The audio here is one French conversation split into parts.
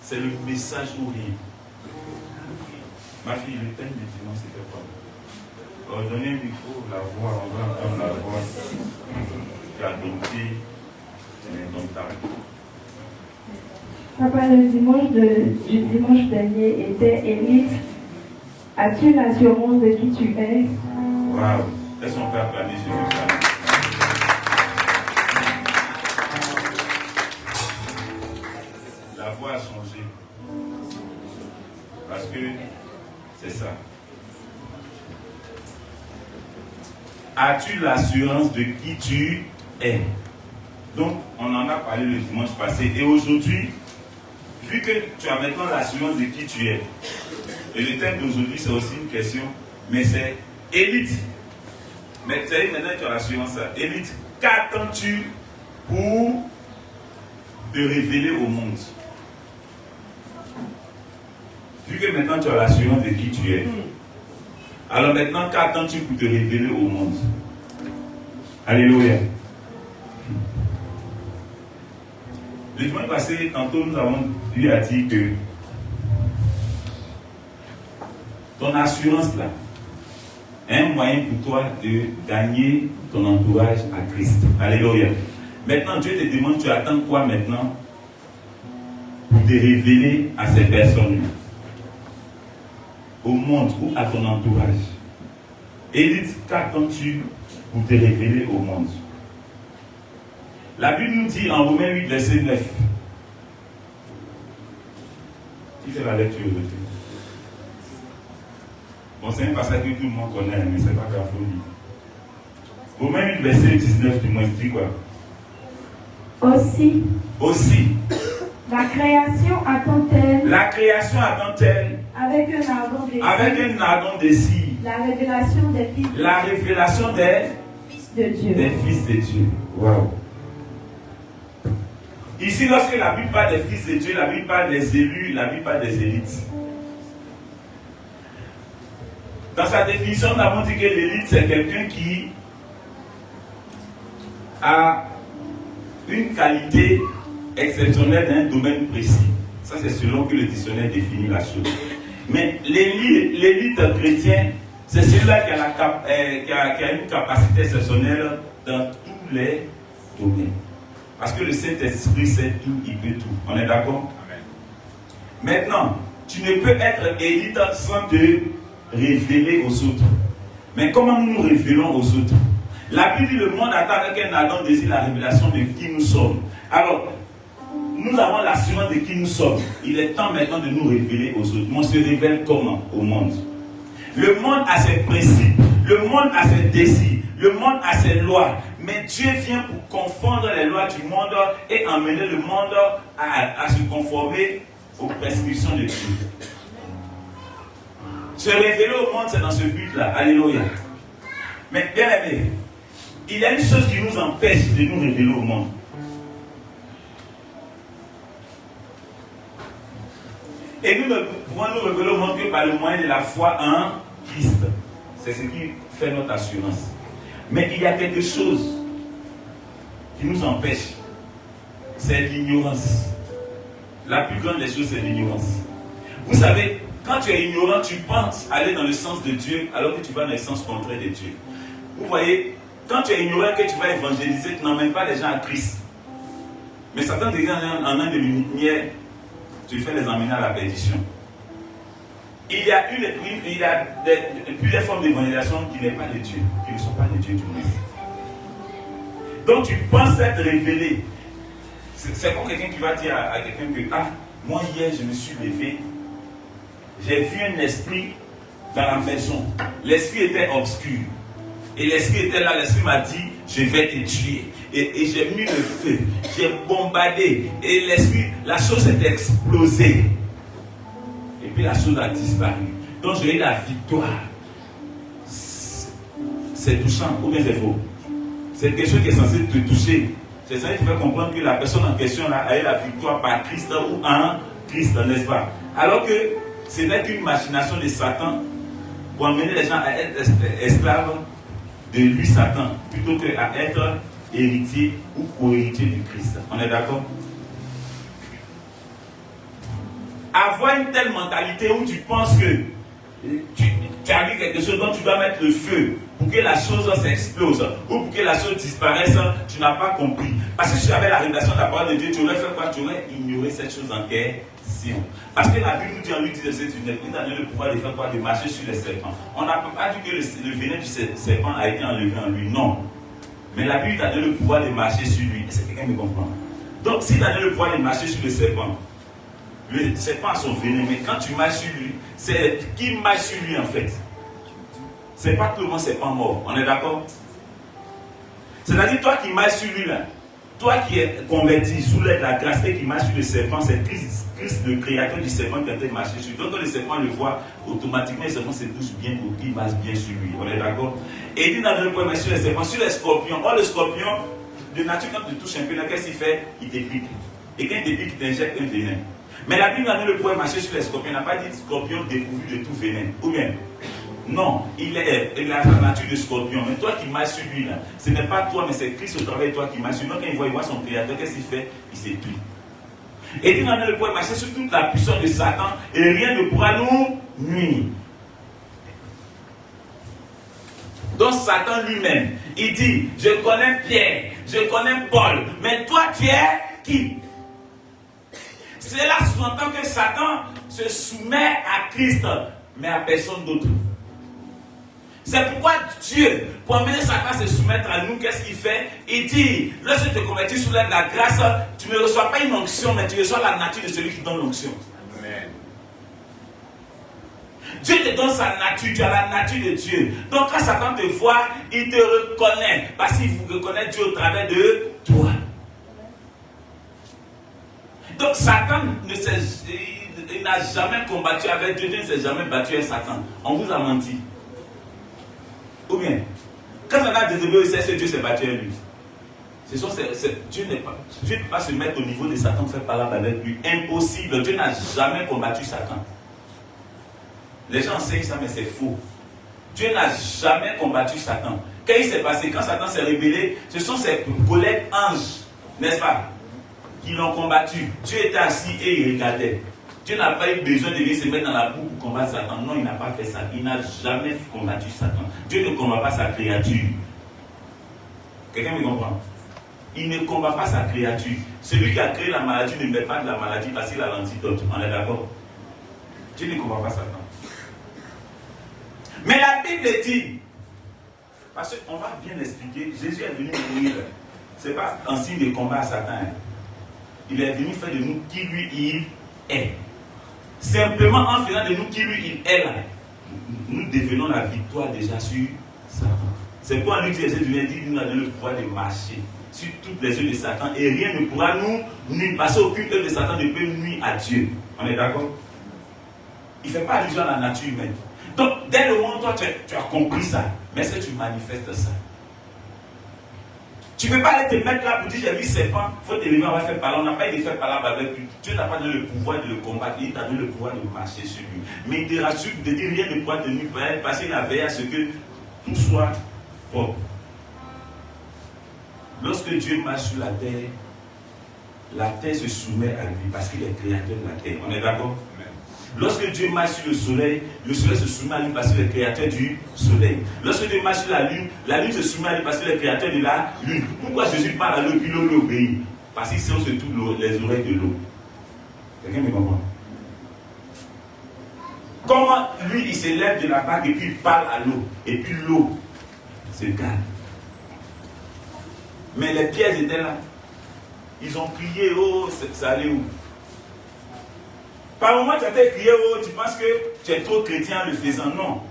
c'est le message horrible. Ma fille, le thème du dimanche, c'était quoi? Donnez le micro, la voix, on va entendre la voix qui a dompté l'indomptable. Papa, le dimanche du dimanche dernier était Élite. As-tu l'assurance de qui tu es? Waouh! Est-ce qu'on peut applaudir Jésus? La voix a changé. Parce que c'est ça. As-tu l'assurance de qui tu es? Donc, on en a parlé le dimanche passé. Et aujourd'hui, vu que tu as maintenant l'assurance de qui tu es, et le thème d'aujourd'hui, c'est aussi une question, mais c'est Élite. Mais tu sais, maintenant tu as l'assurance. Élite, qu'attends-tu pour te révéler au monde? Vu que maintenant tu as l'assurance de qui tu es, alors maintenant, qu'attends-tu pour te révéler au monde? Alléluia. Le dimanche passé, tantôt lui a dit que ton assurance là est un moyen pour toi de gagner ton entourage à Christ. Alléluia. Maintenant, Dieu te demande, tu attends quoi maintenant pour te révéler à ces personnes-là? Au monde ou à ton entourage. Élite, qu'attends-tu pour te révéler au monde? La Bible nous dit en Romains 8, verset 9. Qui fait la lecture aujourd'hui? Bon, c'est un passage que tout le monde connaît, mais ce n'est pas grave, faut lire. Romains 8, verset 19, du moins, dit quoi? Aussi. La création attend-elle? La création attend-elle? Avec un ardent désir. Avec un ardent désir. La révélation des fils. La révélation des fils de Dieu. Des fils de Dieu. Wow. Ici, lorsque la Bible parle des fils de Dieu, la Bible parle des élus, la Bible parle des élites. Dans sa définition, nous avons dit que l'élite, c'est quelqu'un qui a une qualité exceptionnelle dans un domaine précis. Ça, c'est selon que le dictionnaire définit la chose. Mais l'élite chrétienne, c'est celui-là qui a une capacité exceptionnelle dans tous les domaines. Parce que le Saint-Esprit sait tout, il peut tout. On est d'accord? Maintenant, tu ne peux être élite sans te révéler aux autres. Mais comment nous nous révélons aux autres? La Bible dit le monde attend avec un ardent désir la révélation de qui nous sommes. Alors, nous avons l'assurance de qui nous sommes. Il est temps maintenant de nous révéler aux autres. On se révèle comment au monde? Le monde a ses principes, le monde a ses désirs, le monde a ses lois. Mais Dieu vient pour confondre les lois du monde et emmener le monde à se conformer aux prescriptions de Dieu. Se révéler au monde, c'est dans ce but-là. Alléluia. Mais bien aimé, il y a une chose qui nous empêche de nous révéler au monde. Et nous ne pouvons nous révéler au monde que par le moyen de la foi en Christ. C'est ce qui fait notre assurance. Mais il y a quelque chose qui nous empêche. C'est l'ignorance. La plus grande des choses, c'est l'ignorance. Vous savez, quand tu es ignorant, tu penses aller dans le sens de Dieu alors que tu vas dans le sens contraire de Dieu. Vous voyez, quand tu es ignorant que tu vas évangéliser, tu n'emmènes pas les gens à Christ. Mais certains des gens en un de lumière, tu fais les emmener à la perdition. Il y a plusieurs formes d'évangélisation qui n'est pas de Dieu, qui ne sont pas de Dieu du moins. Donc tu penses être révélé. C'est comme quelqu'un qui va dire à quelqu'un que moi hier je me suis levé, j'ai vu un esprit dans la maison. L'esprit était obscur. Et l'esprit était là, l'esprit m'a dit, je vais te tuer. Et j'ai mis le feu, j'ai bombardé. Et l'esprit, la chose s'est explosée. Et puis la chose a disparu. Donc j'ai eu la victoire. C'est touchant, ou bien c'est faux? C'est quelque chose qui est censé te toucher. C'est ça qui fait comprendre que la personne en question là, a eu la victoire par Christ ou en Christ, n'est-ce pas? Alors que ce n'est qu'une machination de Satan pour amener les gens à être esclaves de lui, Satan, plutôt qu'à être héritier ou co-héritier du Christ. On est d'accord? avoir une telle mentalité où tu penses que tu as vu quelque chose dont tu dois mettre le feu pour que la chose s'explose ou pour que la chose disparaisse, tu n'as pas compris. Parce que si tu avais la révélation de la parole de Dieu, tu aurais fait quoi? Tu aurais ignoré cette chose en question. Parce que la Bible nous dit en Luc 17, il a donné le pouvoir de faire quoi? De marcher sur les serpents. On n'a pas dit que le venin du serpent a été enlevé en lui, non. Mais la Bible t'a donné le pouvoir de marcher sur lui. Est-ce que quelqu'un me comprend? Donc, si tu as donné le pouvoir de marcher sur le serpent a son venin, mais quand tu marches sur lui, c'est qui marche sur lui en fait. C'est pas tout le monde serpent mort, on est d'accord? C'est-à-dire, toi qui marches sur lui là, toi qui es converti sous l'aide de la grâce et qui marche sur le serpent, c'est Christ, le créateur du serpent qui a été marché sur lui. Donc, quand le serpent le voit, automatiquement, le serpent se touche bien pour qu'il marche bien sur lui, on est d'accord? Et il dit dans le point, mais sur les serpents, sur les scorpions. Or, le scorpion, de nature, quand tu touches un peu, qu'est-ce qu'il fait? Il te pique. Et quand il te pique, il t'injecte un venin. Mais la Bible a donné le pouvoir de marcher sur les scorpions. Il n'a pas dit scorpion dépourvu de tout venin. Ou bien, non, il a la nature de scorpion. Mais toi qui marches sur lui, là, ce n'est pas toi, mais c'est Christ au travail de toi qui marche sur lui. Donc quand il voit son créateur, qu'est-ce qu'il fait? Il s'éplie. Et il a donné le pouvoir de marcher sur toute la puissance de Satan et rien ne pourra nous nuire. Donc Satan lui-même, il dit, je connais Pierre, je connais Paul, mais toi tu es qui? C'est là sous-entend que Satan se soumet à Christ, mais à personne d'autre. C'est pourquoi Dieu, pour amener Satan à se soumettre à nous, qu'est-ce qu'il fait? Il dit, lorsque tu te convertis sous l'aide de la grâce, tu ne reçois pas une onction, mais tu reçois la nature de celui qui donne l'onction. Amen. Dieu te donne sa nature, tu as la nature de Dieu. Donc quand Satan te voit, il te reconnaît, parce qu'il vous reconnaît Dieu au travers de toi. Donc Satan il n'a jamais combattu avec Dieu, Dieu ne s'est jamais battu avec Satan. On vous a menti. Ou bien, quand on a désobéi, c'est que Dieu s'est battu avec lui. Dieu ne peut pas se mettre au niveau de Satan pour faire parler avec lui. Impossible. Dieu n'a jamais combattu Satan. Les gens enseignent ça, mais c'est faux. Dieu n'a jamais combattu Satan. Qu'est-ce qui s'est passé? Quand Satan s'est rébellé, ce sont ses collègues anges, n'est-ce pas, qui l'ont combattu. Dieu était assis et il regardait. Dieu n'a pas eu besoin de venir se mettre dans la boue pour combattre Satan. Non, il n'a pas fait ça. Il n'a jamais combattu Satan. Dieu ne combat pas sa créature. Quelqu'un me comprend? Il ne combat pas sa créature. Celui qui a créé la maladie ne met pas de la maladie parce qu'il a l'antidote. On est d'accord? Dieu ne combat pas Satan. Mais la Bible dit, parce qu'on va bien expliquer, Jésus est venu mourir. Ce n'est pas un signe de combat à Satan. Il est venu faire de nous qui lui il est. Simplement en faisant de nous qui lui il est là, nous devenons la victoire déjà sur Satan. C'est pourquoi lui dit, nous avons le pouvoir de marcher sur toutes les œuvres de Satan et rien ne pourra nous nuire. Parce qu'aucune œuvre de Satan ne peut nuire à Dieu. On est d'accord? Il ne fait pas allusion à la nature humaine. Donc, dès le moment où toi tu as compris ça, mais est-ce que tu manifestes ça? Tu ne peux pas aller te mettre là pour dire j'ai vu serpent, il faut te lever, on va faire parler. On n'a pas été faire parler avec lui. Dieu n'a pas donné le pouvoir de le combattre, il t'a donné le pouvoir de marcher sur lui. Mais il te rassure de dire rien ne pourra te nuire parce qu'il a veillé à ce que tout soit propre. Lorsque Dieu marche sur la terre se soumet à lui parce qu'il est créateur de la terre. On est d'accord? Lorsque Dieu marche sur le soleil se soumet à lui parce qu'il est créateur du soleil. Lorsque Dieu marche sur la lune se soumet à lui parce qu'il est créateur de la lune. Pourquoi Jésus parle à l'eau et puis l'eau lui obéit? Parce qu'il sait surtout les oreilles de l'eau. Quelqu'un me comprend? Comment lui il s'élève de la barque et puis il parle à l'eau et puis l'eau se calme. Mais les pièges étaient là. Ils ont crié, oh, ça allait où? Par moment, tu as été crié, oh, tu penses que tu es trop chrétien en le faisant. Non.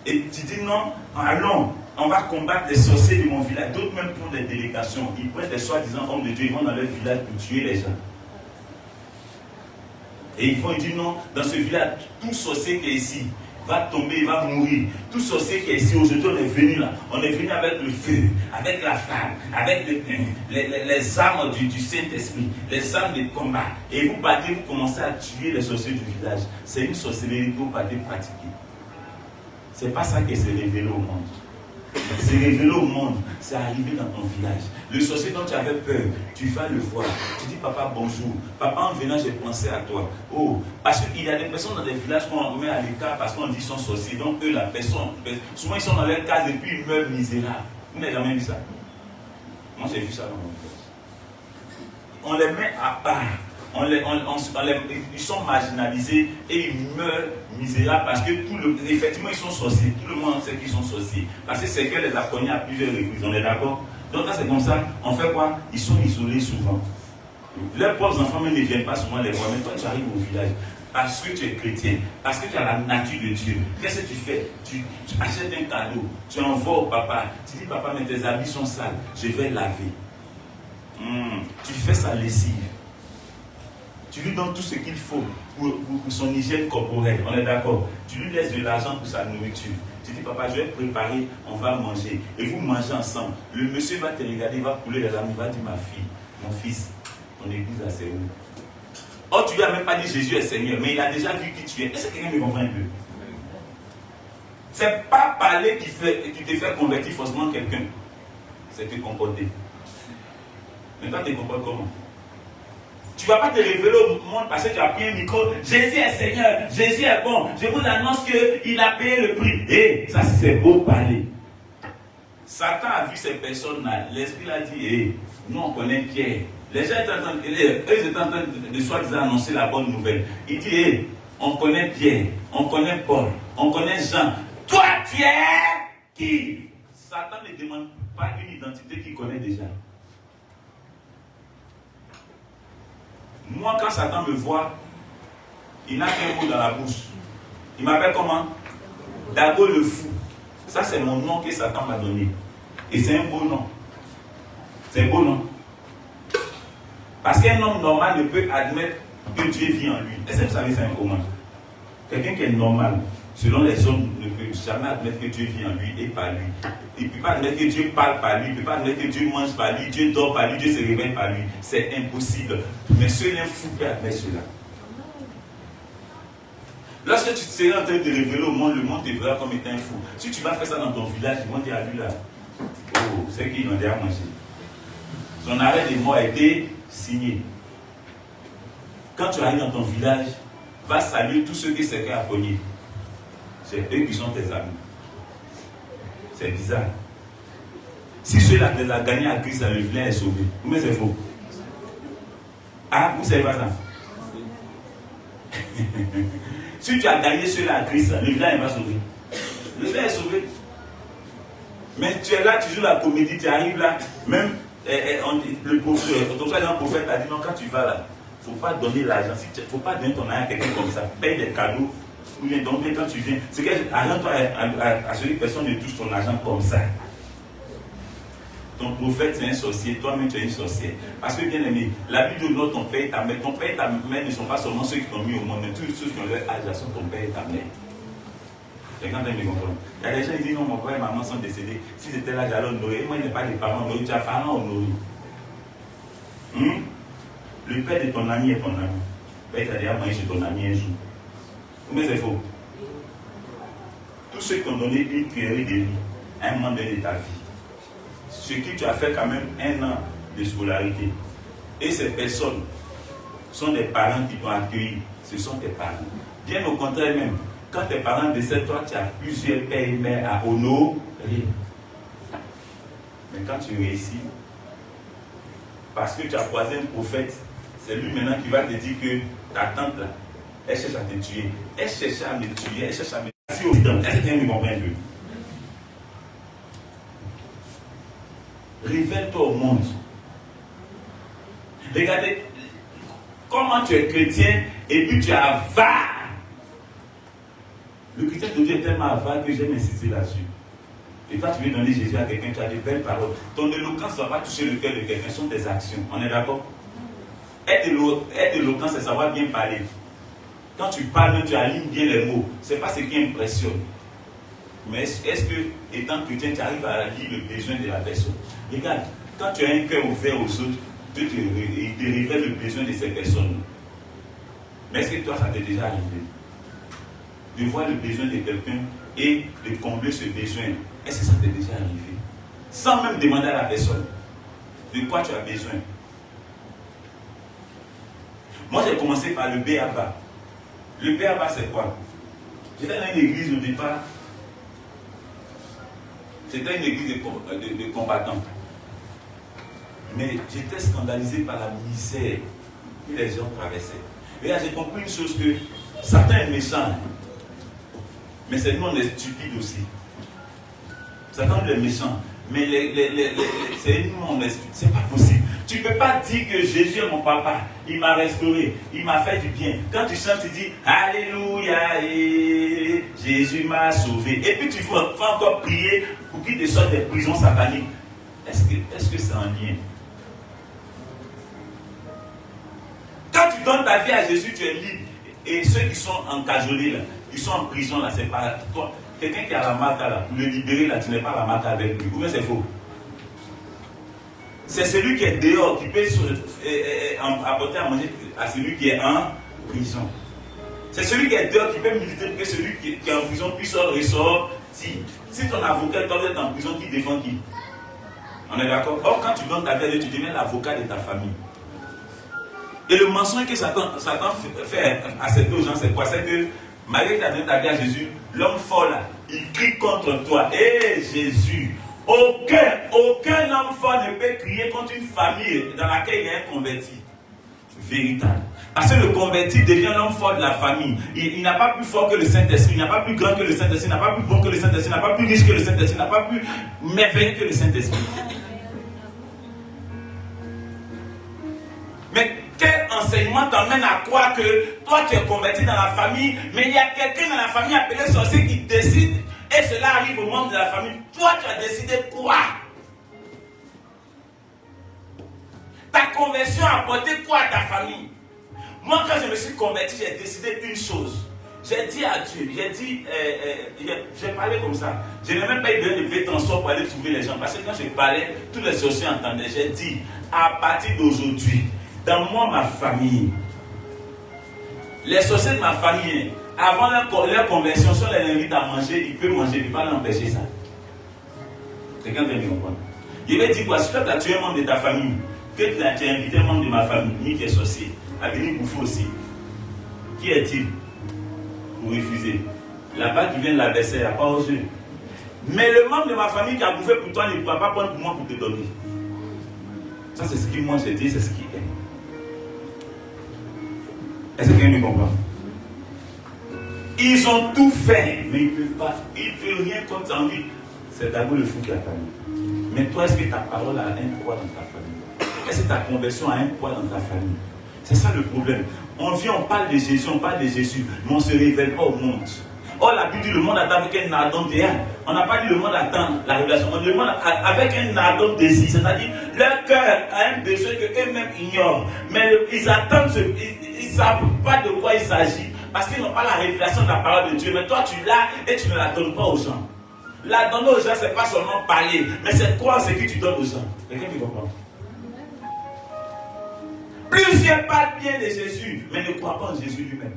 Et tu dis non, allons, on va combattre les sorciers de mon village. D'autres même prennent des délégations. Ils prennent des soi-disant hommes de Dieu, ils vont dans leur village pour tuer les gens. Et ils disent non, dans ce village, tout sorcier qui est ici va tomber, il va mourir. Tout sorcier qui est ici, aujourd'hui on est venu là. On est venu avec le feu, avec la flamme, avec les armes du Saint-Esprit, les armes de combat. Et vous battez, vous commencez à tuer les sorciers du village. C'est une sorcellerie que vous battez pratiquer. C'est pas ça qui s'est révélé au monde. C'est révélé au monde, c'est arrivé dans ton village. Le sorcier dont tu avais peur, tu vas le voir. Tu dis, papa, bonjour. Papa, en venant, j'ai pensé à toi. Oh, parce qu'il y a des personnes dans des villages qu'on met à l'écart parce qu'on dit qu'ils sont sorciers. Donc, eux, la personne, souvent, ils sont dans leur case et puis ils meurent misérables. Vous n'avez jamais vu ça? Moi, j'ai vu ça dans mon village. On les met à part. Ils sont marginalisés et ils meurent misérables parce que effectivement ils sont sorciers. Tout le monde sait qu'ils sont sorciers. Parce que c'est que les a connus à plusieurs reprises. On est d'accord? Donc là c'est comme ça. On fait quoi? Ils sont isolés souvent. Leurs propres enfants même ne viennent pas souvent les voir. Mais toi tu arrives au village parce que tu es chrétien, parce que tu as la nature de Dieu. Qu'est-ce que tu fais? Tu achètes un cadeau, tu envoies au papa. Tu dis papa mais tes habits sont sales, je vais laver. Tu fais sa lessive. Tu lui donnes tout ce qu'il faut pour son hygiène corporelle, on est d'accord. Tu lui laisses de l'argent pour sa nourriture. Tu dis, papa, je vais préparer, on va manger. Et vous mangez ensemble. Le monsieur va te regarder, il va couler les larmes, il va dire, ma fille, mon fils, ton église là, c'est où? Oh, tu lui as même pas dit Jésus est Seigneur, mais il a déjà vu qui tu es. Est-ce que quelqu'un me comprend un peu? C'est pas parler qui te fait convertir forcément quelqu'un. C'est te comporter. Mais toi, tu te comportes comment? Tu ne vas pas te révéler au monde parce que tu as pris un micro. Jésus est Seigneur, Jésus est bon. Je vous annonce qu'il a payé le prix. Et ça, c'est beau parler. Satan a vu ces personnes-là. L'Esprit a dit, nous on connaît Pierre. Les gens étaient en train de soi-disant annoncer la bonne nouvelle. Il dit, on connaît Pierre, on connaît Paul, on connaît Jean. Toi, tu es qui? Satan ne demande pas une identité qu'il connaît déjà. Moi, quand Satan me voit, il n'a qu'un mot dans la bouche. Il m'appelle comment? Dago le fou. Ça, c'est mon nom que Satan m'a donné. Et c'est un beau nom. C'est un beau nom. Parce qu'un homme normal ne peut admettre que Dieu vit en lui. Est-ce que vous savez, c'est un comment? Quelqu'un qui est normal, selon les hommes, ne peut jamais admettre que Dieu vit en lui et par lui. Il ne peut pas admettre que Dieu parle par lui, il ne peut pas admettre que Dieu mange par lui, Dieu dort par lui, Dieu se réveille par lui. C'est impossible. Mais seul un fou peut admettre cela. Lorsque tu seras en train de révéler au monde, le monde te verra comme étant un fou. Si tu vas faire ça dans ton village, ils vont dire à lui là, oh, c'est qu'il en a déjà mangé. Son arrêt de mort a été signé. Quand tu arrives dans ton village, va saluer tous ceux qui s'est fait appogner. C'est eux qui sont tes amis. C'est bizarre. Si ceux-là te l'ont gagné à Christ, le vilain est sauvé. Mais c'est faux. Ah, vous ne savez pas ça? Si tu as gagné ceux-là à Christ, le vilain va sauver. Le vilain est sauvé. Mais tu es là, tu joues la comédie, tu arrives là, même le prophète a dit non, quand tu vas là, il ne faut pas donner l'argent. Il ne faut pas donner ton argent à quelqu'un comme ça. Paye des cadeaux. Ou bien donc quand tu viens, c'est que argent-toi à celui que personne ne touche ton argent comme ça. Ton prophète c'est un sorcier, toi-même tu es une sorcière. Parce que bien aimé, la Bible dit ton père et ta mère. Ton père et ta mère ne sont pas seulement ceux qui t'ont mis au monde, mais tous ceux qui ont leur âge là sont ton père et ta mère. C'est quand même comprendre. Il y a des gens qui disent non, mon père et maman sont décédés. Si c'était là, j'allais honorer. Moi, il n'y a pas de parents honorés, tu as parents honorés. Le père de ton ami est ton ami. Le père t'a déjà mangé chez ton ami un jour. Mais c'est faux. Tous ceux qui ont donné une cuillerée de vie à un moment donné de ta vie, ce qui tu as fait quand même 1 an de scolarité, et ces personnes sont des parents qui t'ont accueilli, ce sont tes parents. Bien au contraire même, quand tes parents décèdent, toi tu as plusieurs pères et mères à honorer. Mais quand tu réussis, parce que tu as croisé un prophète, c'est lui maintenant qui va te dire que ta tante là, elle cherche à te tuer. Elle cherche à me tuer. Elle cherche à me tuer. Est-ce que quelqu'un me comprend un peu? Révèle-toi au monde. Regardez comment tu es chrétien et puis tu es avare. Le chrétien d'aujourd'hui est tellement avare que j'aime insister là-dessus. Et toi, tu veux donner Jésus à quelqu'un, tu as de belles paroles. Ton éloquence ne va pas toucher le cœur de quelqu'un, ce sont tes actions. On est d'accord? Être éloquent, c'est savoir bien parler. Quand tu parles, tu alignes bien les mots. Ce n'est pas ce qui impressionne. Mais est-ce que, étant chrétien, tu arrives à lire le besoin de la personne? Regarde, quand tu as un cœur ouvert aux autres, Dieu te révèle le besoin de ces personnes. Mais est-ce que toi, ça t'est déjà arrivé? De voir le besoin de quelqu'un et de combler ce besoin. Est-ce que ça t'est déjà arrivé? Sans même demander à la personne de quoi tu as besoin. Moi, j'ai commencé par le B.A.B.A. Le B.A.B.A, c'est quoi? J'étais dans une église au départ. C'était une église de combattants. Mais j'étais scandalisé par la misère que les gens traversaient. Et là, j'ai compris une chose que Satan est méchant. Mais c'est nous, on est stupides aussi. Satan est méchant. Mais c'est nous, on est stupides. C'est pas possible. Tu ne peux pas dire que Jésus est mon papa. Il m'a restauré. Il m'a fait du bien. Quand tu chantes, tu dis Alléluia, Jésus m'a sauvé. Et puis tu vas encore prier pour qu'il te sorte des prisons sataniques. Est-ce que c'est un lien? Quand tu donnes ta vie à Jésus, tu es libre. Et ceux qui sont encajolés là, qui sont en prison là, c'est pas toi. Quelqu'un qui a la maca là, pour le libérer là, tu n'es pas la maca avec lui. Ou bien c'est faux? C'est celui qui est dehors, qui peut apporter à manger à celui qui est en prison. C'est celui qui est dehors qui peut militer pour que celui qui est en prison puisse ressortir. Si ton avocat doit être en prison, qui défend qui? On est d'accord? Or, quand tu donnes ta vie à Dieu, tu deviens l'avocat de ta famille. Et le mensonge que Satan fait accepter aux gens, c'est quoi? C'est que malgré que tu as donné ta vie à Jésus, l'homme fort là, il crie contre toi. Et Jésus, aucun homme fort ne peut crier contre une famille dans laquelle il y a un converti véritable. Parce que le converti devient l'homme fort de la famille. Il n'a pas plus fort que le Saint-Esprit, il n'a pas plus grand que le Saint-Esprit, il n'a pas plus bon que le Saint-Esprit, il n'a pas plus riche que le Saint-Esprit, il n'a pas plus merveilleux que le Saint-Esprit. Mais quel enseignement t'emmène à croire que toi tu es converti dans la famille, mais il y a quelqu'un dans la famille appelé sorcier qui décide, et cela arrive au membre de la famille. Toi tu as décidé quoi? Ta conversion a apporté quoi à ta famille? Moi quand je me suis converti, j'ai décidé une chose. J'ai dit à Dieu, j'ai parlé comme ça. Je n'ai même pas eu besoin de payer transport pour aller trouver les gens. Parce que quand je parlais, tous les sorciers entendaient. J'ai dit, à partir d'aujourd'hui, dans moi, ma famille, les sorciers de ma famille, avant leur conversion, si on les invite à manger, ils peuvent manger, ils ne peuvent pas l'empêcher ça. Quelqu'un vient me comprendre. Je vais dire quoi? Si toi tu as tué un membre de ta famille, que tu as invité un membre de ma famille, qui est sorcier, à venir bouffer aussi, qui est-il? Pour refuser. Là-bas qui vient de l'adversaire, il n'y a pas aux yeux. Mais le membre de ma famille qui a bouffé pour toi ne pourra pas prendre pour moi pour te donner. Ça, c'est ce que moi j'ai dit, c'est ce qu'il est. Est-ce que quelqu'un me comprend? Ils ont tout fait, mais ils ne peuvent pas. Ils ne peuvent rien contre en lui. C'est d'abord le fou qui a parlé. Mais toi, est-ce que ta parole a un poids dans ta famille? Est-ce que ta conversion a un poids dans ta famille? C'est ça le problème. On vient, on parle de Jésus, mais on ne se révèle pas au monde. Or, la Bible dit le monde attend avec un ardent désir. On n'a pas dit le monde attend la révélation. On demande avec un ardent désir. C'est-à-dire, leur cœur a un besoin qu'eux-mêmes ignorent. Mais ils attendent, ils ne savent pas de quoi il s'agit. Parce qu'ils n'ont pas la révélation de la parole de Dieu. Mais toi, tu l'as et tu ne la donnes pas aux gens. La donner aux gens, ce n'est pas seulement parler, mais c'est croire ce que tu donnes aux gens. Quelqu'un qui comprend? Plusieurs parlent bien de Jésus, mais ne croient pas en Jésus lui-même.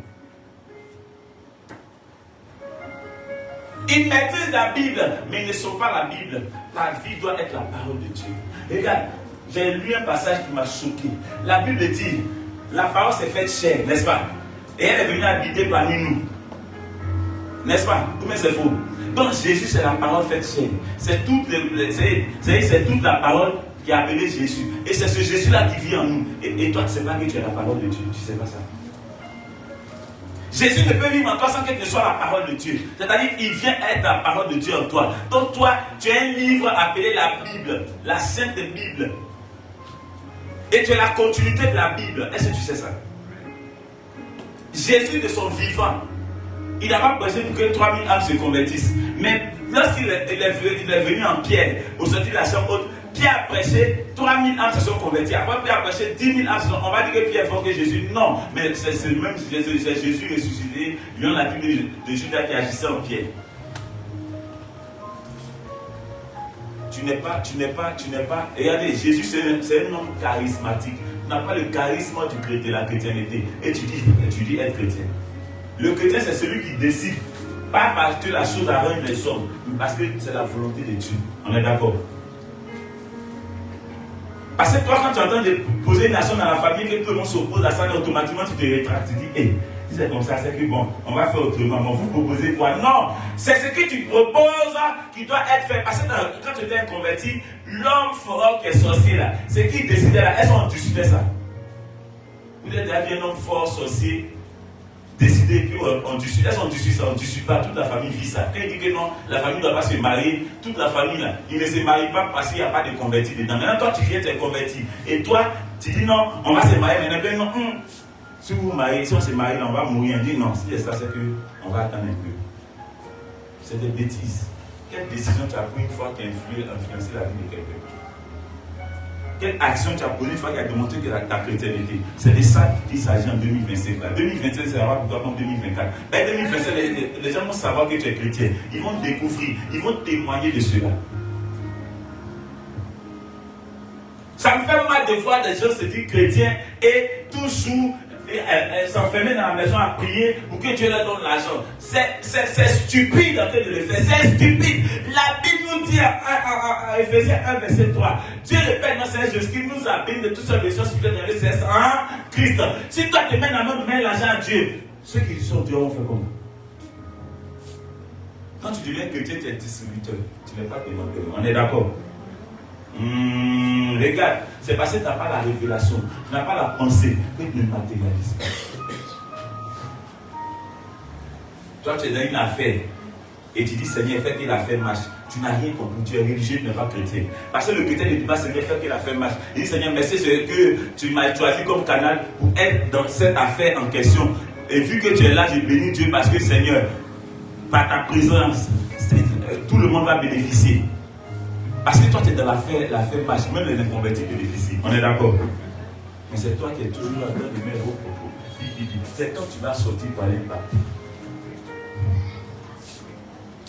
Ils maîtrisent la Bible, mais ils ne sont pas la Bible. Ta vie doit être la parole de Dieu. Regarde, j'ai lu un passage qui m'a choqué. La Bible dit, la parole s'est faite chair, n'est-ce pas? Et elle est venue habiter parmi nous. N'est-ce pas? Ou bien c'est faux? Donc Jésus, c'est la parole faite chair. C'est toute la parole qui a appelé Jésus. Et c'est ce Jésus-là qui vit en nous. Et toi, tu ne sais pas que tu es la parole de Dieu. Tu ne sais pas ça. Jésus ne peut vivre en toi sans que ce soit la parole de Dieu. C'est-à-dire qu'il vient être la parole de Dieu en toi. Donc toi, tu as un livre appelé la Bible, la Sainte Bible. Et tu es la continuité de la Bible. Est-ce que tu sais ça? Jésus de son vivant, il n'a pas prêché pour que 3000 âmes se convertissent. Mais lorsqu'il est venu en Pierre, au sortir de la chambre haute, Pierre a prêché, 3000 âmes se sont converties. Après, Pierre a prêché 10 000 âmes. On va dire que Pierre est fort que Jésus. Non, mais c'est le même Jésus ressuscité, lion la tribu de Judas qui agissait en Pierre. Tu n'es pas. Regardez, Jésus, c'est un homme charismatique. Tu n'as pas le charisme de la chrétienté. Et tu dis être chrétien. Le chrétien, c'est celui qui décide Pas parce que la chose arrange les hommes, mais parce que c'est la volonté de Dieu. On est d'accord? Parce que toi, quand tu entends de poser une nation dans la famille, que tout le monde s'oppose à ça, automatiquement tu te rétractes. Tu dis, hey, si c'est comme ça, c'est que bon, on va faire autrement. Mais vous proposez quoi? Non, c'est ce que tu proposes qui doit être fait. Parce que quand tu étais converti, l'homme fort qui est sorcier là, c'est qui décidait là, elles sont en dessus de ça. Vous êtes déjà vu un homme fort sorcier, décider qu'on discute, elles sont dessus ça, on ne discute pas, toute la famille vit ça. Quand il dit que non, la famille ne doit pas se marier, toute la famille là, il ne se marie pas parce qu'il n'y a pas de convertis dedans. Maintenant, toi tu viens, tu es converti. Et toi, tu dis non, on va se marier, mais non, si vous vous mariez, si on se marie, on va mourir. On dit non, si c'est ça, c'est qu'on va attendre un peu. C'est des bêtises. Quelle décision tu as prise une fois qui a influencé la vie de quelqu'un? Quelle action tu as posée une fois qu'il a démontré que ta chrétienté? C'est de ça qu'il s'agit en 2025. 2025, c'est pour toi comme 2024. En 2025, les gens vont savoir que tu es chrétien. Ils vont découvrir, ils vont témoigner de cela. Ça me fait mal de voir des gens se dire chrétiens et toujours s'enfermer dans la maison à prier pour que Dieu leur donne l'argent. C'est stupide en train de le faire. C'est stupide. La Bible nous dit à Ephésiens 1, verset 3, Dieu le Père, notre Seigneur Jésus, qui nous a béni de toutes sortes de choses spirituelles dans le CSS en Christ. Si toi tu mets la main, mets l'argent à Dieu, ceux qui sont Dieu vont faire comment? Quand tu deviens chrétien, tu es distributeur. Tu n'es pas demandeur. On est d'accord? Regarde, c'est parce que tu n'as pas la révélation, tu n'as pas la pensée que tu ne matérialises pas. Toi, tu es dans une affaire et tu dis Seigneur, fais que l'affaire marche. Tu n'as rien compris, tu es religieux, tu n'es pas chrétien. Parce que le chrétien ne dit pas Seigneur, fais que l'affaire marche. Il dit Seigneur, merci que tu m'as choisi comme canal pour être dans cette affaire en question. Et vu que tu es là, j'ai béni Dieu parce que Seigneur, par ta présence, tout le monde va bénéficier. Parce que toi, tu es dans l'affaire marche, même les inconvertis bénéficient. On est d'accord? Mais c'est toi qui es toujours là dans de mettre vos propos. C'est quand tu vas sortir par l'impact.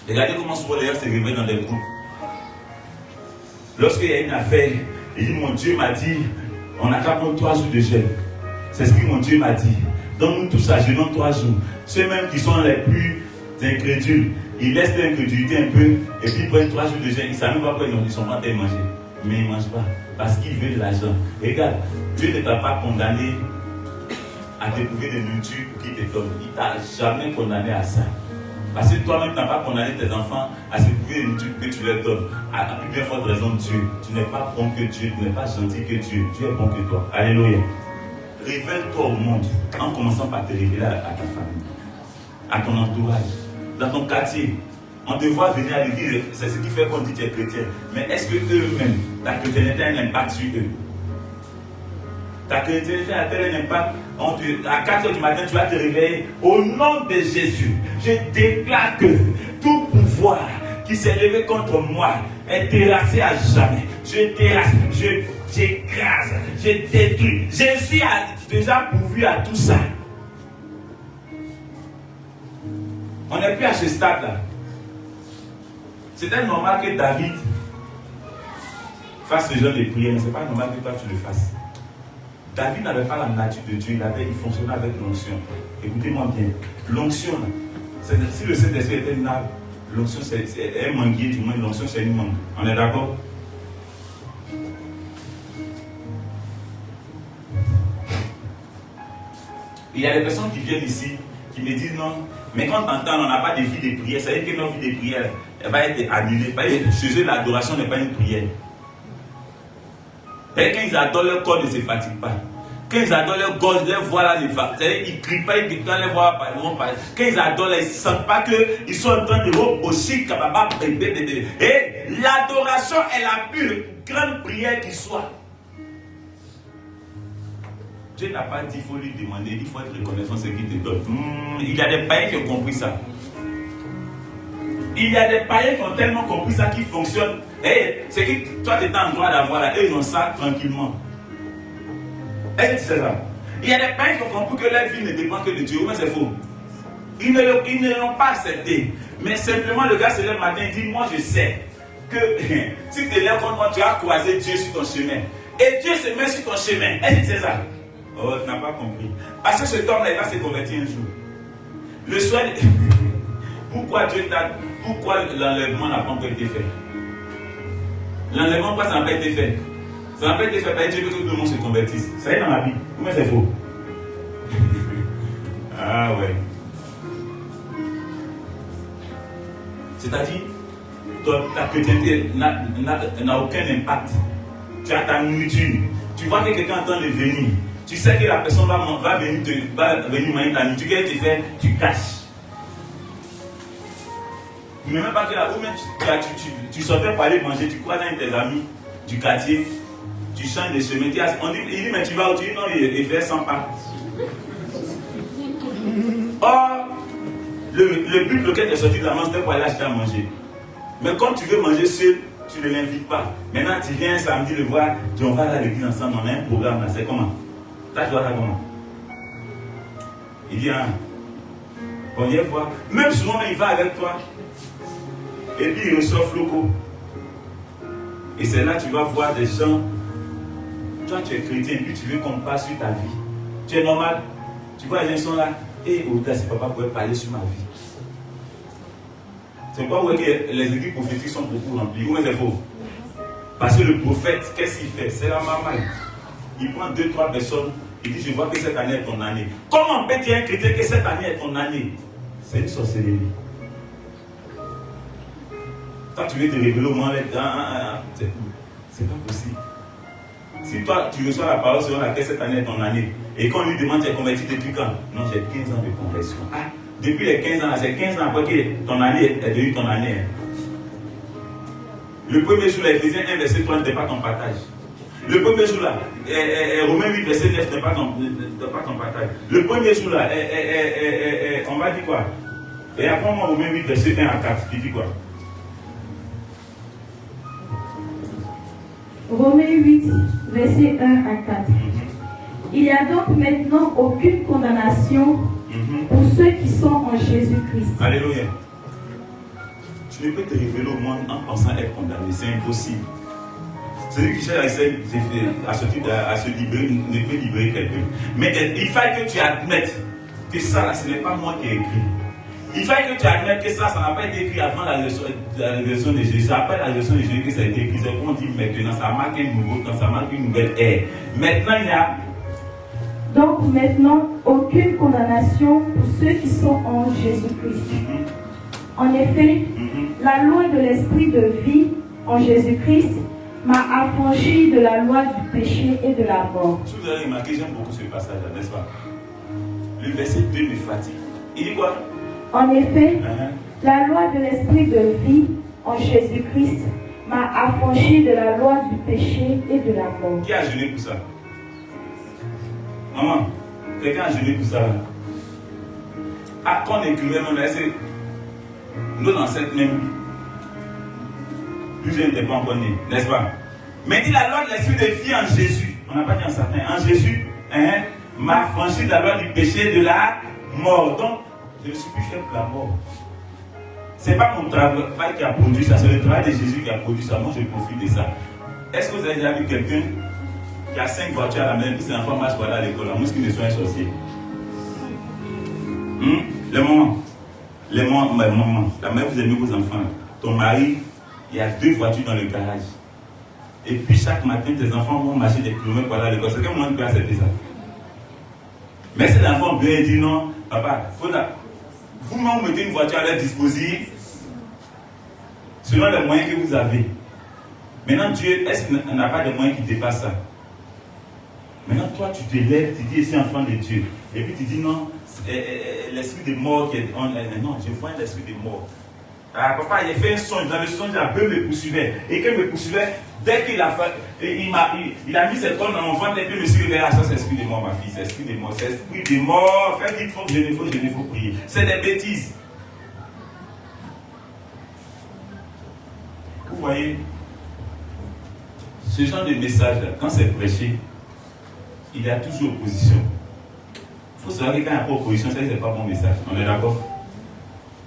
Regardez comment souvent les gens se réveillent dans des groupes. Lorsqu'il y a une affaire, il dit mon Dieu m'a dit, on n'a qu'à prendre 3 jours de jeûne. C'est ce que mon Dieu m'a dit. Donne-nous tout ça, jeûnons 3 jours. Ceux-mêmes qui sont les plus incrédules, ils laissent l'incrédulité un peu, et puis ils prennent 3 jours de jeûne. Ils ne savent même pas pourquoi ils sont en train de manger. Mais ils ne mangent pas, parce qu'ils veulent de l'argent. Regarde, Dieu ne t'a pas condamné à découvrir des nourritures qui te donnent. Il ne t'a jamais condamné à ça. Parce que toi-même, tu n'as pas condamné tes enfants à se découvrir des nourritures que tu leur donnes. À plus bien forte raison, Dieu. Tu n'es pas bon que Dieu, tu n'es pas gentil que Dieu. Dieu est bon que toi. Alléluia. Révèle-toi au monde en commençant par te révéler à ta famille, à ton entourage, dans ton quartier. On te voit venir à l'église, c'est ce qui fait qu'on dit que tu es chrétien. Mais est-ce que eux-mêmes, ta chrétienté a un impact sur eux? Ta chrétienté a tel un impact. À 4h du matin, tu vas te réveiller. Au nom de Jésus, je déclare que tout pouvoir qui s'est levé contre moi est terrassé à jamais. Je terrasse, j'écrase, je détruis. Jésus a déjà pourvu à tout ça. On n'est plus à ce stade-là. C'était normal que David fasse ce genre de prière, mais ce n'est pas normal que toi tu le fasses. David n'avait pas la nature de Dieu, il fonctionnait avec l'onction. Écoutez-moi bien, l'onction, si le Saint-Esprit était une arbre, l'onction c'est un manguier, du moins l'onction c'est une mangue. On est d'accord? Il y a des personnes qui viennent ici, qui me disent non, mais quand on entend, on n'a pas de vie de prière, ça veut dire que notre vie de prière, elle va être annulée. Chez eux, l'adoration n'est pas une prière. Et quand ils adorent, leur corps ne se fatigue pas. Quand ils adorent, leur gorge, leur voix là, c'est-à-dire ils ne crient pas, ils quand leur voix par. Quand ils adorent, ils ne sentent pas qu'ils sont en train de aussi capable. Et l'adoration est la plus grande prière qui soit. Dieu n'a pas dit qu'il faut lui demander, il faut être reconnaissant de ce qu'il te donne. Il y a des païens qui ont compris ça. Il y a des païens qui ont tellement compris ça qui fonctionne. Et c'est que toi tu es en droit d'avoir là, eux ils ont ça tranquillement. Est-ce que tu sais ça? Il y a des païens qui ont compris que leur vie ne dépend que de Dieu, mais c'est faux. Ils ne l'ont pas accepté. Mais simplement le gars se lève le matin et dit moi je sais que si tu es là contre moi, tu as croisé Dieu sur ton chemin. Et Dieu se met sur ton chemin. Est-ce que tu sais ça? Oh, tu n'as pas compris. Parce que cet homme-là, il va se convertir un jour. Le soir, Pourquoi l'enlèvement n'a pas encore été fait? L'enlèvement, pourquoi ça n'a pas été fait? Ça n'a pas été fait par Dieu que tout le monde se convertisse. Ça y est dans la Bible. Comment c'est faux? Ah ouais. C'est-à-dire, ta chrétienté n'a aucun impact. Tu as ta nourriture. Tu vois que quelqu'un est en train de venir. Tu sais que la personne va venir manger ta nourriture. Qu'est-ce que tu fais? Tu caches. Mais même pas que là, ou même tu sortais pour aller manger, tu crois dans tes amis du quartier, tu changes de chemin. Il dit, mais tu vas où? Tu dis non, il fait 100 pas. Or, le but lequel tu es sorti de la main, c'était pour aller acheter à manger. Mais comme tu veux manger seul, tu ne l'invites pas. Maintenant, tu viens samedi le voir, tu on va à l'église ensemble, on a un programme là, c'est comment? Toi, tu vois ça comment? Il dit, on vient voir. Même souvent, il va avec toi. Et puis il reçoit locaux. Et c'est là que tu vas voir des gens. Toi, tu es chrétien, et puis tu veux qu'on passe sur ta vie. Tu es normal. Tu vois, les gens sont là. Et audace, papa pourrait parler sur ma vie. C'est pas vrai que les équipes prophétiques sont beaucoup remplies. Où est-ce qu'il faut? Parce que le prophète, qu'est-ce qu'il fait? C'est la maman. Il prend 2-3 personnes. Il dit, je vois que cette année est ton année. Comment peut-il un chrétien que cette année est ton année? C'est une sorcellerie. Toi, tu veux te révéler au moins avec. C'est pas possible. Si toi, tu reçois la parole selon laquelle cette année est ton année, et quand on lui demande, tu es converti depuis quand? Non, j'ai 15 ans de conversion. Ah, depuis les 15 ans, c'est 15 ans après que ton année est devenue ton année. Le premier jour, là, Ephésiens 1, verset 3 n'était pas ton partage. Le premier jour, là, Romains 8, verset 9 n'était pas ton partage. Le premier jour, là, on va dire quoi? Et après, moi, Romains 8, verset 1 à 4, tu dis quoi? Romains 8, verset 1 à 4. Il n'y a donc maintenant aucune condamnation pour ceux qui sont en Jésus-Christ. Alléluia. Tu ne peux te révéler au monde en pensant être condamné. C'est impossible. Celui qui cherche à se libérer ne peut libérer quelqu'un. Mais il faut que tu admettes que ça, là, ce n'est pas moi qui ai écrit. Il faut que tu admettes que ça n'a pas été écrit avant la résurrection de Jésus. C'est après la résurrection de Jésus que ça a été écrit. C'est comme on dit maintenant, ça marque un nouveau temps, ça marque une nouvelle ère. Maintenant, il y a. Donc maintenant, aucune condamnation pour ceux qui sont en Jésus-Christ. En effet, la loi de l'esprit de vie en Jésus-Christ m'a affranchi de la loi du péché et de la mort. Si vous avez remarqué, j'aime beaucoup ce passage-là, n'est-ce pas? Le verset 2 me fatigue. Il dit quoi? En effet, la loi de l'esprit de vie en Jésus-Christ m'a affranchi de la loi du péché et de la mort. Qui a jeûné pour ça? Maman, quelqu'un a jeûné pour ça. Ah, quand on écrivait même là, c'est nos ancêtres même. Plus je n'étais pas encore né, n'est-ce pas? Mais dit la loi de l'esprit de vie en Jésus. On n'a pas dit en certain. En Jésus, m'a affranchi de la loi du péché et de la mort. Donc, je ne suis plus fait pour la mort. Ce n'est pas mon travail qui a produit ça, c'est le travail de Jésus qui a produit ça. Moi, je profite de ça. Est-ce que vous avez déjà vu quelqu'un qui a 5 voitures à la maison, puis ses enfants marchent pour aller à l'école, à moins qu'il ne soit un sorcier? Les mamans, la mère, vous aimez vos enfants. Ton mari, il y a 2 voitures dans le garage. Et puis chaque matin, tes enfants vont marcher des kilomètres pour aller à l'école. C'est quel moment tu peux accepter ça? Mais si l'enfant bien dit non, papa, vous-même vous mettez une voiture à leur disposition selon les moyens que vous avez. Maintenant, Dieu, est-ce qu'il n'a pas de moyens qui dépassent ça? Maintenant, toi, tu te lèves, tu dis, je suis enfant de Dieu. Et puis tu dis, non, l'esprit de mort qui est. Non, je vois l'esprit de mort. Ah, papa, il a fait un songe. Dans le songe, un peu me poursuivait. Et quand il me poursuivait, dès qu'il a fait, il a mis ses cornes dans mon ventre, et puis je me suis réveillé. Ah, ça, c'est l'esprit de mort, ma fille. C'est l'esprit de mort. C'est l'esprit de mort. Faites vite, faut prier. C'est des bêtises. Vous voyez, ce genre de message-là, quand c'est prêché, il y a toujours opposition. Il faut savoir que quand il n'y a pas opposition, ça, c'est pas bon message. On est d'accord?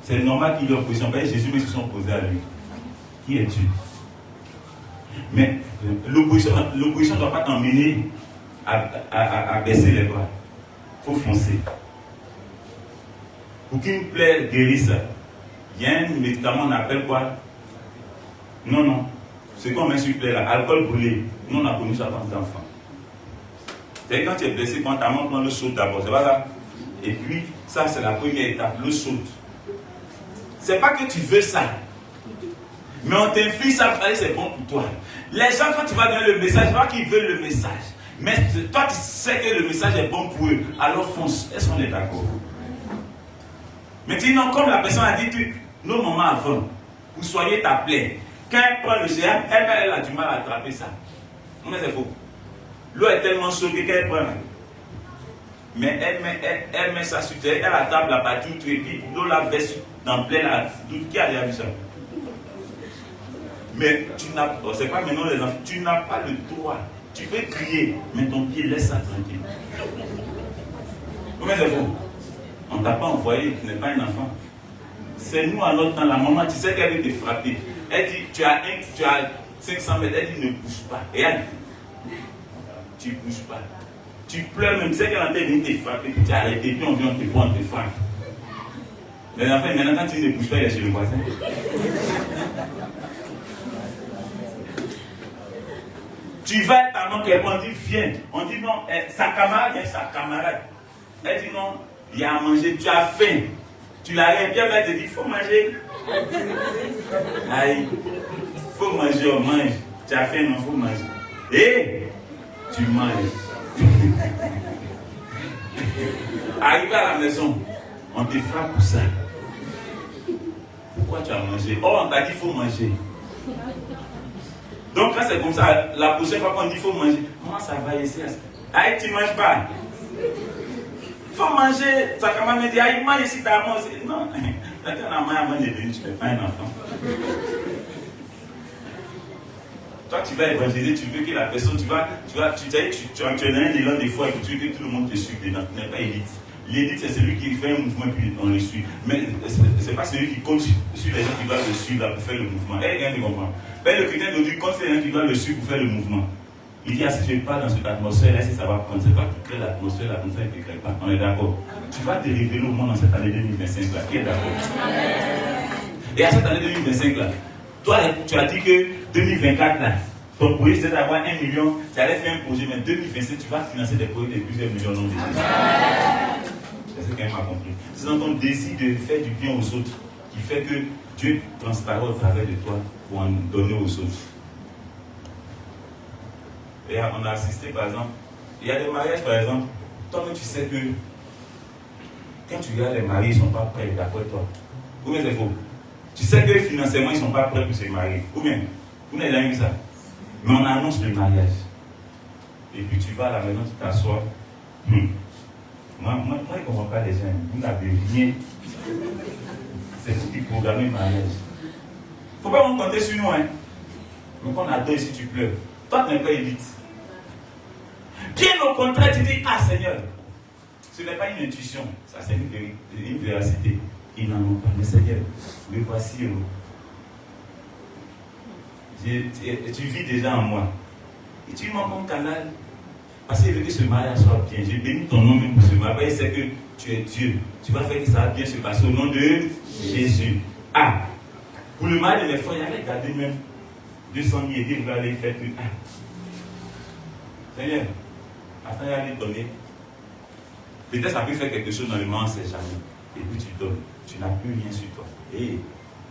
C'est normal qu'il y ait opposition. Parce que Jésus, mais se sont opposés à lui. Qui es-tu? Mais l'opposition ne doit pas t'emmener à baisser les bras. Il faut foncer. Pour qu'une plaie guérisse, Il y a un médicament qu'on appelle quoi? Non. Ce qu'on met sur le plaît là, alcool brûlé. Nous on a connu ça quand on était enfant. C'est quand tu es blessé, quand ta main prend le saute d'abord, c'est pas ça? Et puis, ça c'est la première étape, le saute. C'est pas que tu veux ça. Mais on t'inflige ça, c'est bon pour toi. Les gens, quand tu vas donner le message, pas qu'ils veulent le message. Mais toi, tu sais que le message est bon pour eux. Alors fonce. Est-ce qu'on est d'accord? Mais tu dis non, comme la personne a dit que nos mamans avant, vous soyez ta plaie. Quand elle prend le géant, elle a du mal à attraper ça. Mais c'est faux. L'eau est tellement chaude qu'elle prend. Mais elle met ça sur terre, elle attrape la partie et puis l'eau la verse dans plein la. Qui a déjà vu ça? Mais tu n'as pas, c'est pas maintenant les enfants, tu n'as pas le droit. Tu peux crier, mais ton pied laisse ça tranquille. Comment c'est faux? On ne t'a pas envoyé, tu n'es pas un enfant. C'est nous à notre temps, la maman, tu sais qu'elle veut te frapper. Elle dit, tu as 500 mètres, elle dit ne bouge pas. Et elle, tu ne bouges pas. Tu pleures même, tu sais qu'elle a venir te frapper, tu as arrêté, puis on vient, on te prend, on te frappe. Les enfants, maintenant quand tu ne bouges pas, il est chez le voisin. Tu vas à ta maman, on dit viens. On dit non, sa camarade vient, sa camarade. Elle dit non, il y a à manger, tu as faim. Tu l'as rien bien, elle te dit, il faut manger. Aïe, il faut manger, on mange. Tu as faim, non, il faut manger. Et tu manges. Arrivé à la maison, on te frappe pour ça. Pourquoi tu as mangé? Oh, on t'a dit, il faut manger. Donc quand c'est comme ça, la prochaine fois qu'on dit qu'il faut manger, comment ça va ici? Aïe, tu ne manges pas. Il faut manger. Ta camarade me dit, aïe, mange ici, tu as mangé. Non, quand tu as mangé avant de venir, tu n'es pas un enfant. Toi, tu vas évangéliser, tu veux que la personne, tu es un élan des fois et tu veux que tout le monde te suive dedans. Tu n'es pas élite. L'élite, c'est celui qui fait un mouvement et puis on le suit. Mais ce n'est pas celui qui compte sur les gens qui doivent le suivre là, pour faire le mouvement. Et quelqu'un qui comprend. Mais le chrétien d'aujourd'hui compte sur les gens qui doivent le suivre pour faire le mouvement. Il dit, ah, si je ne vais pas dans cette atmosphère, là, si ça va prendre, c'est pas qui crée l'atmosphère ne te crée pas. On est d'accord. Tu vas te révéler au monde dans cette année 2025 là. Qui est d'accord? Et à cette année 2025 là, toi, tu as dit que 2024 là, ton projet c'est d'avoir 1 million, tu allais faire un projet, mais 2027 tu vas financer des projets de plusieurs millions de Jésus. C'est ce qu'elle m'a compris. C'est dans ton désir de faire du bien aux autres qui fait que Dieu transparaît au travers de toi pour en donner aux autres. Et on a assisté par exemple, il y a des mariages par exemple, toi-même tu sais que quand tu regardes les mariés, ils ne sont pas prêts, d'accord avec toi. Ou bien c'est faux. Tu sais que financièrement ils ne sont pas prêts pour se marier. Ou bien, vous n'avez jamais vu ça. Mais on annonce le mariage. Et puis tu vas à la maison, tu t'assois. Moi, je ne comprends pas les gens. Vous n'avez rien. C'est vous qui programmez le mariage. Il ne faut pas me compter sur nous. Hein. Donc on adore si tu pleures. Toi, tu n'es pas élite. Bien au contraire, tu dis, ah Seigneur, ce n'est pas une intuition. Ça, c'est une véracité. Ils n'en ont pas. Mais Seigneur, me voici. Tu vis déjà en moi. Et tu m'as mon canal. Parce qu'il veut que ce mariage soit bien. J'ai béni ton nom même pour ce mariage. C'est que tu es Dieu. Tu vas faire que ça va bien se passer au nom de Jésus. Ah, pour le mariage de mes frères, il avait gardé même 200 000 et dit, vous allez faire tout. Ah. Seigneur, attends, il allait donner. Peut-être ça peut faire quelque chose dans le moment, c'est jamais. Et puis tu donnes. Tu n'as plus rien sur toi. Et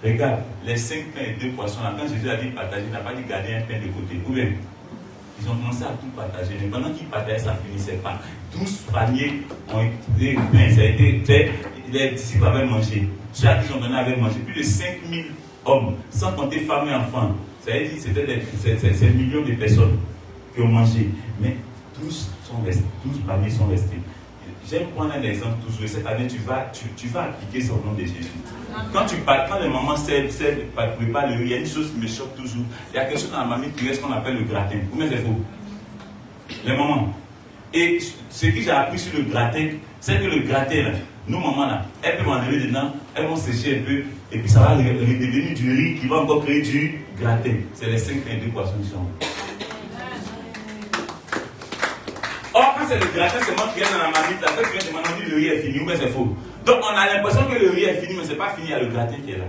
regarde, les 5 pains et 2 poissons, là, quand Jésus a dit partager, il n'a pas dit garder un pain de côté. Ou bien, ils ont commencé à tout partager. Mais pendant qu'ils partageaient, ça ne finissait pas. 12 paniers ont été pleins. Ça a été fait. Les disciples avaient mangé. Ceux à qui ils ont donné avaient mangé. Plus de 5000 hommes, sans compter femmes et enfants. Ça a dit c'était ces millions de personnes qui ont mangé. Mais 12 paniers sont restés. J'aime prendre un exemple toujours. Cette année, tu vas appliquer ça au nom de Jésus. Quand les mamans préparent le riz, il y a une chose qui me choque toujours. Il y a quelque chose dans la mamie qui reste qu'on appelle le gratin. Ou bien c'est faux? Les mamans. Et ce que j'ai appris sur le gratin, c'est que le gratin, là, nos mamans, là, elles peuvent enlever dedans, elles vont sécher un peu, et puis ça va devenir du riz qui va encore créer du gratin. C'est les 5 pains et 2 poissons qui sont. Or, quand quand c'est le gratin seulement qui est dans la marmite, là, quand tu viens demander, on dit le riz est fini, ou bien c'est faux. Donc on a l'impression que le riz est fini, mais c'est pas fini, il y a le gratin qui est là.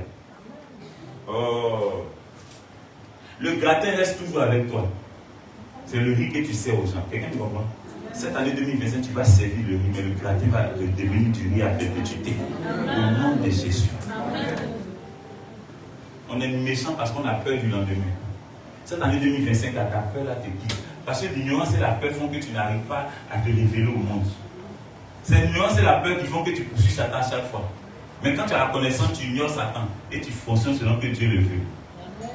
Oh. Le gratin reste toujours avec toi. C'est le riz que tu sers aux gens. Quelqu'un me comprend? Cette année 2025, tu vas servir le riz, mais le gratin va devenir du riz à perpétuité. Au nom de Jésus. On est méchant parce qu'on a peur du lendemain. Cette année 2025, ta peur là te quitte. Parce que l'ignorance et la peur font que tu n'arrives pas à te révéler au monde. C'est l'ignorance et la peur qui font que tu poursuis Satan chaque fois. Mais quand tu as la connaissance, tu ignores Satan et tu fonctionnes selon que Dieu le veut.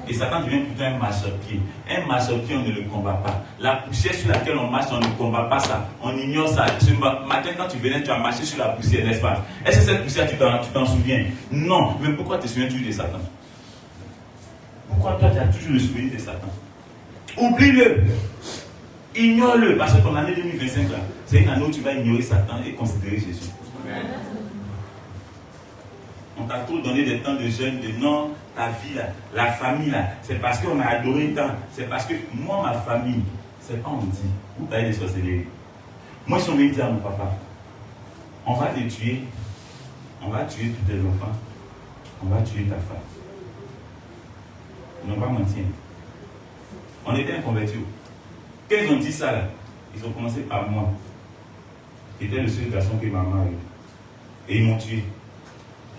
Et Satan devient plutôt un marche-pied. Un marche-pied, on ne le combat pas. La poussière sur laquelle on marche, on ne combat pas ça. On ignore ça. Ce matin, quand tu venais, tu as marché sur la poussière, n'est-ce pas? Est-ce que cette poussière, tu t'en souviens? Non. Mais pourquoi te souviens-tu de Satan? Pourquoi toi, tu as toujours le souvenir de Satan? Oublie-le. Ignore-le. Parce que ton année 2025, là, c'est une année où tu vas ignorer Satan et considérer Jésus. Amen. On t'a trop donné des temps de jeûne, de non, ta vie là, la famille là, c'est parce qu'on a adoré tant, c'est parce que moi, ma famille, c'est pas on dit, vous parlez des sorcelleries. Moi, si on me dit à mon papa, on va te tuer, on va tuer tous tes enfants, on va tuer ta femme. Ils n'ont pas menti. On était inconvertis. Quand ils ont dit ça là, ils ont commencé par moi. J'étais le seul garçon que ma mère a eu. Et ils m'ont tué.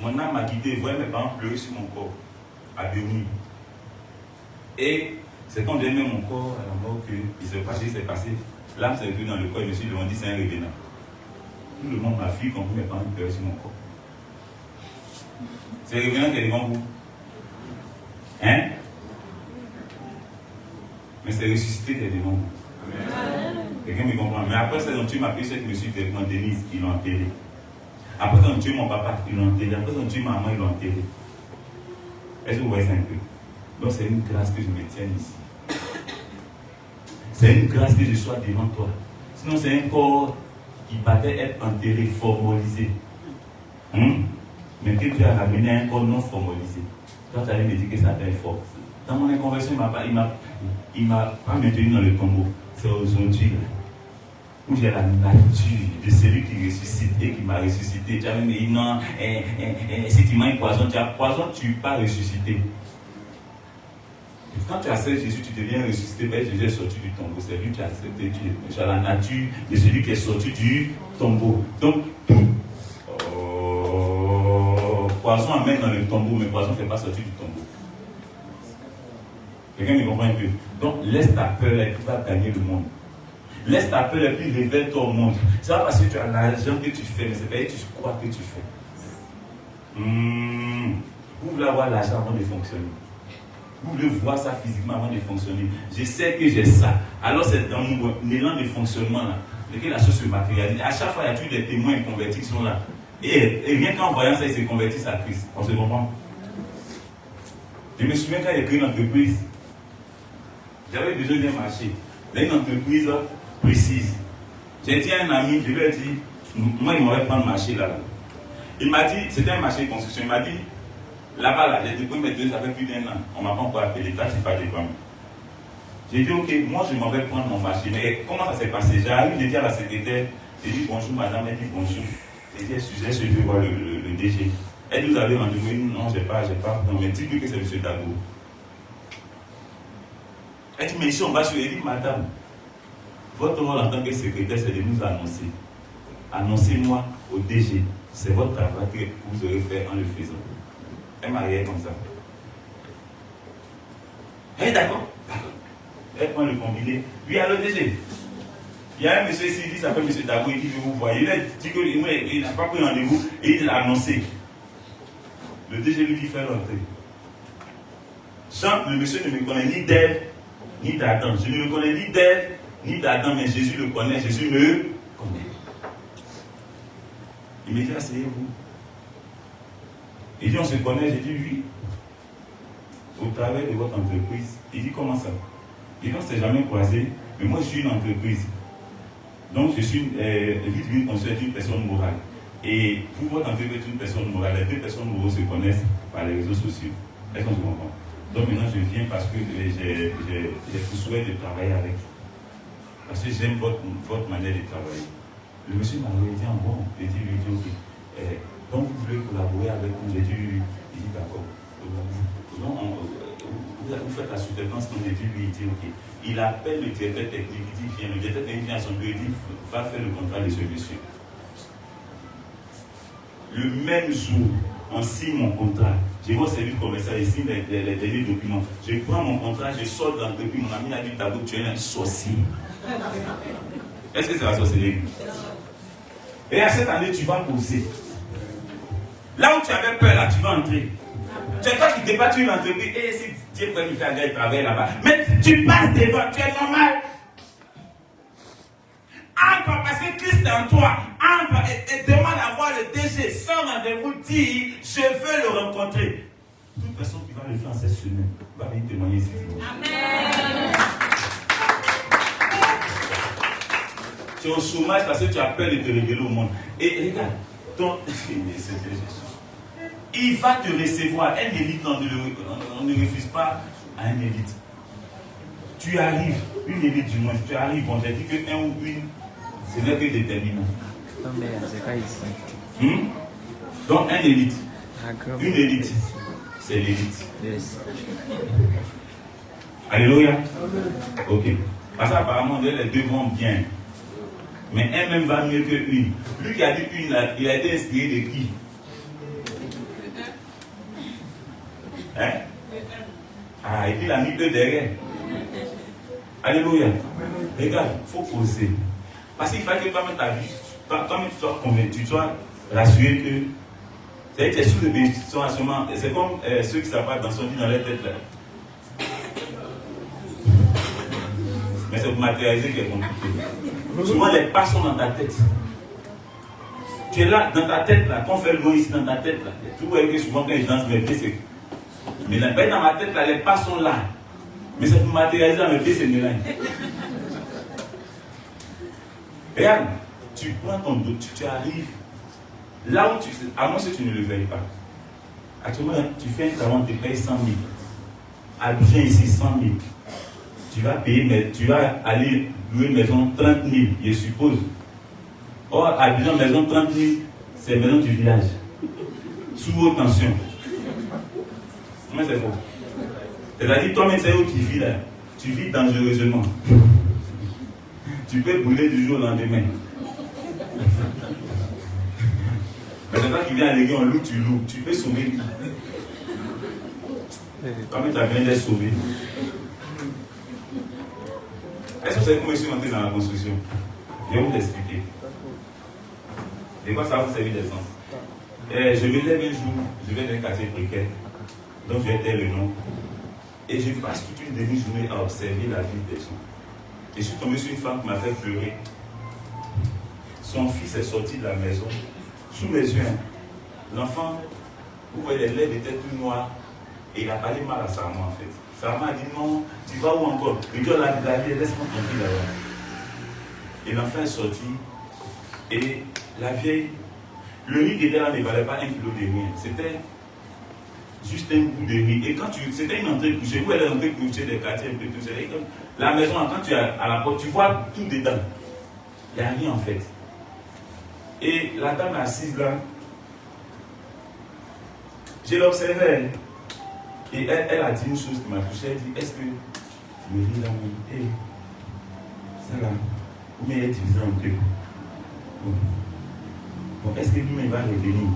Mon âme m'a quitté, je voyais mes parents pleurer sur mon corps, à Béouni. Et c'est quand j'ai mis mon corps à la mort qu'il s'est passé. L'âme s'est venue dans le corps et je me suis demandé, c'est un revenant. Tout le monde m'a fui quand mes parents pleuraient sur mon corps. C'est le revenant qui est devant vous. Hein? Mais c'est ressuscité qui est devant vous. Quelqu'un me comprend. Mais après, c'est donc tu m'as pris cette monsieur qui est devant Denise, ils l'ont enterré. Après, ils ont tué mon papa, ils l'ont enterré. Après, ils ont tué ma maman, ils l'ont enterré. Est-ce que vous voyez ça un peu? Donc, c'est une grâce que je me tienne ici. C'est une grâce que je sois devant toi. Sinon, c'est un corps qui battait être enterré, formalisé. Mais que tu as ramené un corps non formalisé. Toi, tu allais me dire que ça t'est fort. Dans mon inconversion, il m'a pas maintenu dans le tombeau. C'est aujourd'hui où j'ai la nature de celui qui ressuscite et qui m'a ressuscité. Tu avais dit non, si tu manges poison, tu as poison, tu n'es pas ressuscité. Quand tu acceptes Jésus, tu deviens ressuscité. Ben, Jésus est sorti du tombeau. C'est lui qui a accepté. Tu as la nature de celui qui est sorti du tombeau. Donc, poison amène dans le tombeau, mais poison ne fait pas sortir du tombeau. Quelqu'un me comprend un peu? Donc, laisse ta peur et tu vas gagner le monde. Laisse ta peur et puis révèle-toi au monde. C'est pas parce que tu as l'argent que tu fais, mais c'est parce que tu crois que tu fais. Vous voulez avoir l'argent avant de fonctionner. Vous voulez voir ça physiquement avant de fonctionner. Je sais que j'ai ça. Alors, c'est dans mon élan de fonctionnement là, que la chose se matérialise. À chaque fois, il y a toujours des témoins convertis qui sont là. Et rien qu'en voyant ça, ils se convertissent à Christ. On se comprend? Je me souviens quand j'ai créé une entreprise. J'avais besoin d'un marché. Une entreprise précise. J'ai dit à un ami, je lui ai dit, moi, il m'aurait prendre le marché là. Il m'a dit, c'était un marché de construction. Il m'a dit, là-bas, là, j'ai déposé mes deux, ça fait plus d'1 an. On ne m'a pas encore appelé, là, je n'ai pas de problème. J'ai dit, ok, moi, je m'en vais prendre mon marché. Mais comment ça s'est passé? J'arrive, j'ai dit à la secrétaire, j'ai dit bonjour, madame, elle dit bonjour. J'ai dit, sujet, je veux voir le DG. Elle nous avait rendez-vous, non, je n'ai pas, non, mais dites-lui que c'est M. Dagou. Elle dit, mais ici on va sur. Elle dit, madame, votre rôle en tant que secrétaire, c'est de nous annoncer. Annoncez-moi au DG. C'est votre travail que vous aurez fait en le faisant. Elle m'a regardé comme ça. Elle est d'accord? Elle prend le combiné. Oui, allô DG. Il y a un monsieur ici, il s'appelle M. Dagou, il dit, je vous vois. Il a dit qu'il n'a pas pris rendez-vous et il a annoncé. Le DG lui dit, fais l'entrée. Jean, le monsieur ne me connaît ni d'Ève, ni d'Adam. Je ne le connais ni d'Ève, ni d'Adam, mais Jésus le connaît, Jésus le connaît. Il me dit, asseyez-vous. Il dit, on se connaît, j'ai dit, oui. Au travers de votre entreprise. Il dit, comment ça? Il dit, on ne s'est jamais croisé, mais moi je suis une entreprise. Donc je suis une personne morale. Et vous, votre entreprise est une personne morale. Les deux personnes morales se connaissent par les réseaux sociaux. Est-ce qu'on se comprend? Donc maintenant je viens parce que j'ai pour souhait de travailler avec vous. parce que j'aime votre manière de travailler. Le monsieur m'a dit, bon, j'ai dit, lui, ok. Donc vous voulez collaborer avec nous? J'ai dit, oui. Il dit, d'accord. Vous faites la sous-traitance, donc j'ai dit, lui, il dit, ok. Il appelle le directeur technique, il dit, viens, le directeur technique vient à son bureau, il dit, va faire le contrat de ce monsieur. Le même jour, on signe mon contrat. Je vais au service commercial, je signe les derniers documents. Je prends mon contrat, je sors dans le mon ami a dit, tableau, tu es un sorcier. Est-ce que c'est la sorcellerie? Et à cette année, tu vas poser. Là où tu avais peur, là, tu vas entrer. C'est toi qui débattes une entreprise. Et si Dieu peut lui faire un travail là-bas. Mais tu passes devant, tu es normal. Entre, parce que Christ est en toi. Entre et demande à voir le DG. Sans rendez-vous, dit, je veux le rencontrer. Toute personne qui va le faire en cette semaine va venir témoigner ici. Amen. Tu es au chômage parce que tu as peur de te révéler au monde. Et regarde, il va te recevoir. Un élite, on ne refuse pas à un élite. Tu arrives, une élite du moins, tu arrives, on t'a dit que un ou une, ce n'est que déterminant. Non, mais c'est pas ici. Donc, un élite. Une élite, c'est l'élite. Yes. Alléluia. Ok. Parce qu'apparemment, les deux vont bien. Mais un même va mieux que une. Lui qui a dit une, il a été inspiré de qui? Hein? Ah, et puis il a mis deux derrière. Alléluia. Regarde, il faut poser. Parce qu'il fallait que toi-même ta vie, toi-même tu sois convaincu, tu sois rassuré que c'est-à-dire que tu es sous le bénédiction à ce moment. C'est comme ceux qui ne savent pas dans son vie dans leur tête là. Mais c'est pour matérialiser qui est compliqué. Souvent les pas sont dans ta tête. Tu es là, dans ta tête là, quand on fait le mot ici dans ta tête là. Tu vois que souvent quand je danse mes pieds, c'est. Mais là, dans ma tête là, les pas sont là. Mais c'est pour matérialiser dans mes pieds, c'est mélange. Regarde, tu prends ton dos, tu arrives là où tu. À moins que tu ne le veuilles pas. Actuellement, tu fais un travail, tu payes 100 000. Abidjan ici, 100 000. Tu vas payer, mais tu vas aller louer une maison 30 000, je suppose. Or, Abidjan, maison 30 000, c'est maison du village. Sous haute tension. Comment c'est faux? C'est-à-dire, toi-même, c'est où tu vis là. Tu vis dangereusement. Tu peux brûler du jour au lendemain. Mais c'est toi qui viens à l'église, on loue, tu loues. Tu peux sauver. Toi-même, tu as bien d'être sauvé. Est-ce que vous savez comment je suis entré dans la construction? Je vais vous l'expliquer. Et quoi ça va vous servir d'essence? Je me lève un jour, je vais dans un quartier précaire. Donc je vais taire le nom. Et je passe toute une demi-journée à observer la vie des gens. Et je suis tombé sur une femme qui m'a fait pleurer. Son fils est sorti de la maison, sous mes yeux. L'enfant, vous voyez, les lèvres étaient tout noires. Et il a parlé mal à sa maman en fait. Sa maman a dit non, tu vas où encore? Il dit la vie, laisse-moi tranquille là-bas. Et l'enfant est sorti. Et la vieille, le riz qui était là ne valait pas 1 kilo de riz. C'était juste un bout de riz. Et quand c'était une entrée couchée, où elle est l'entrée couchée des quartiers, un peu tout ça. La maison, quand tu es à la porte, tu vois tout dedans. Il n'y a rien en fait. Et la dame assise là, je l'observais. Et elle a dit une chose qui m'a touché. Elle dit, est-ce que le riz là, oui, ça là, ou bien elle est divisée en deux? Bon, est-ce que lui-même va revenir?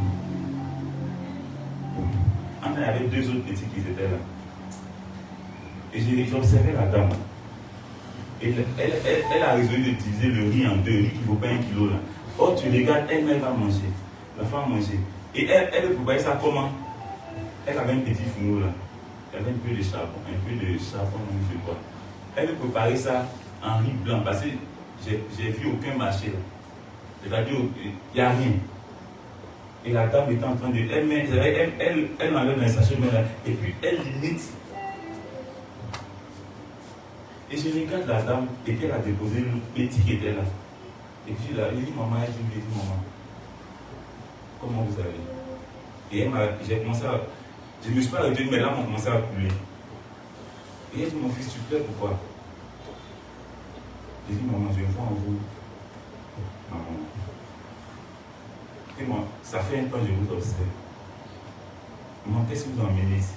Enfin, il y avait deux autres petits qui étaient là. Et j'observais la dame. Et elle a résolu de diviser le riz en deux, le riz qui ne vaut pas 1 kilo là. Or, tu regardes, elle-même va manger. La femme manger. Et elle préparait ça comment? Elle avait un petit fourneau là. Elle avait un peu de charbon, je crois. Elle préparait ça en riz blanc parce que j'ai vu aucun marché là. C'est-à-dire, il n'y a rien. Et la dame était en train de. Elle enlève un sachet là, et puis elle limite. Et je regarde la dame, et puis elle a déposé le petit qui était là. Et puis là, elle dit maman, elle dit maman, comment vous allez? Et j'ai commencé à. Je ne me suis pas arrêté, mais là, on a commencé à couler. Et elle dit mon fils, tu pleures pourquoi? J'ai dit, maman, je vois en vous. Maman. Et moi, ça fait un temps que je vous observe. Maman, qu'est-ce que vous emmenez ici?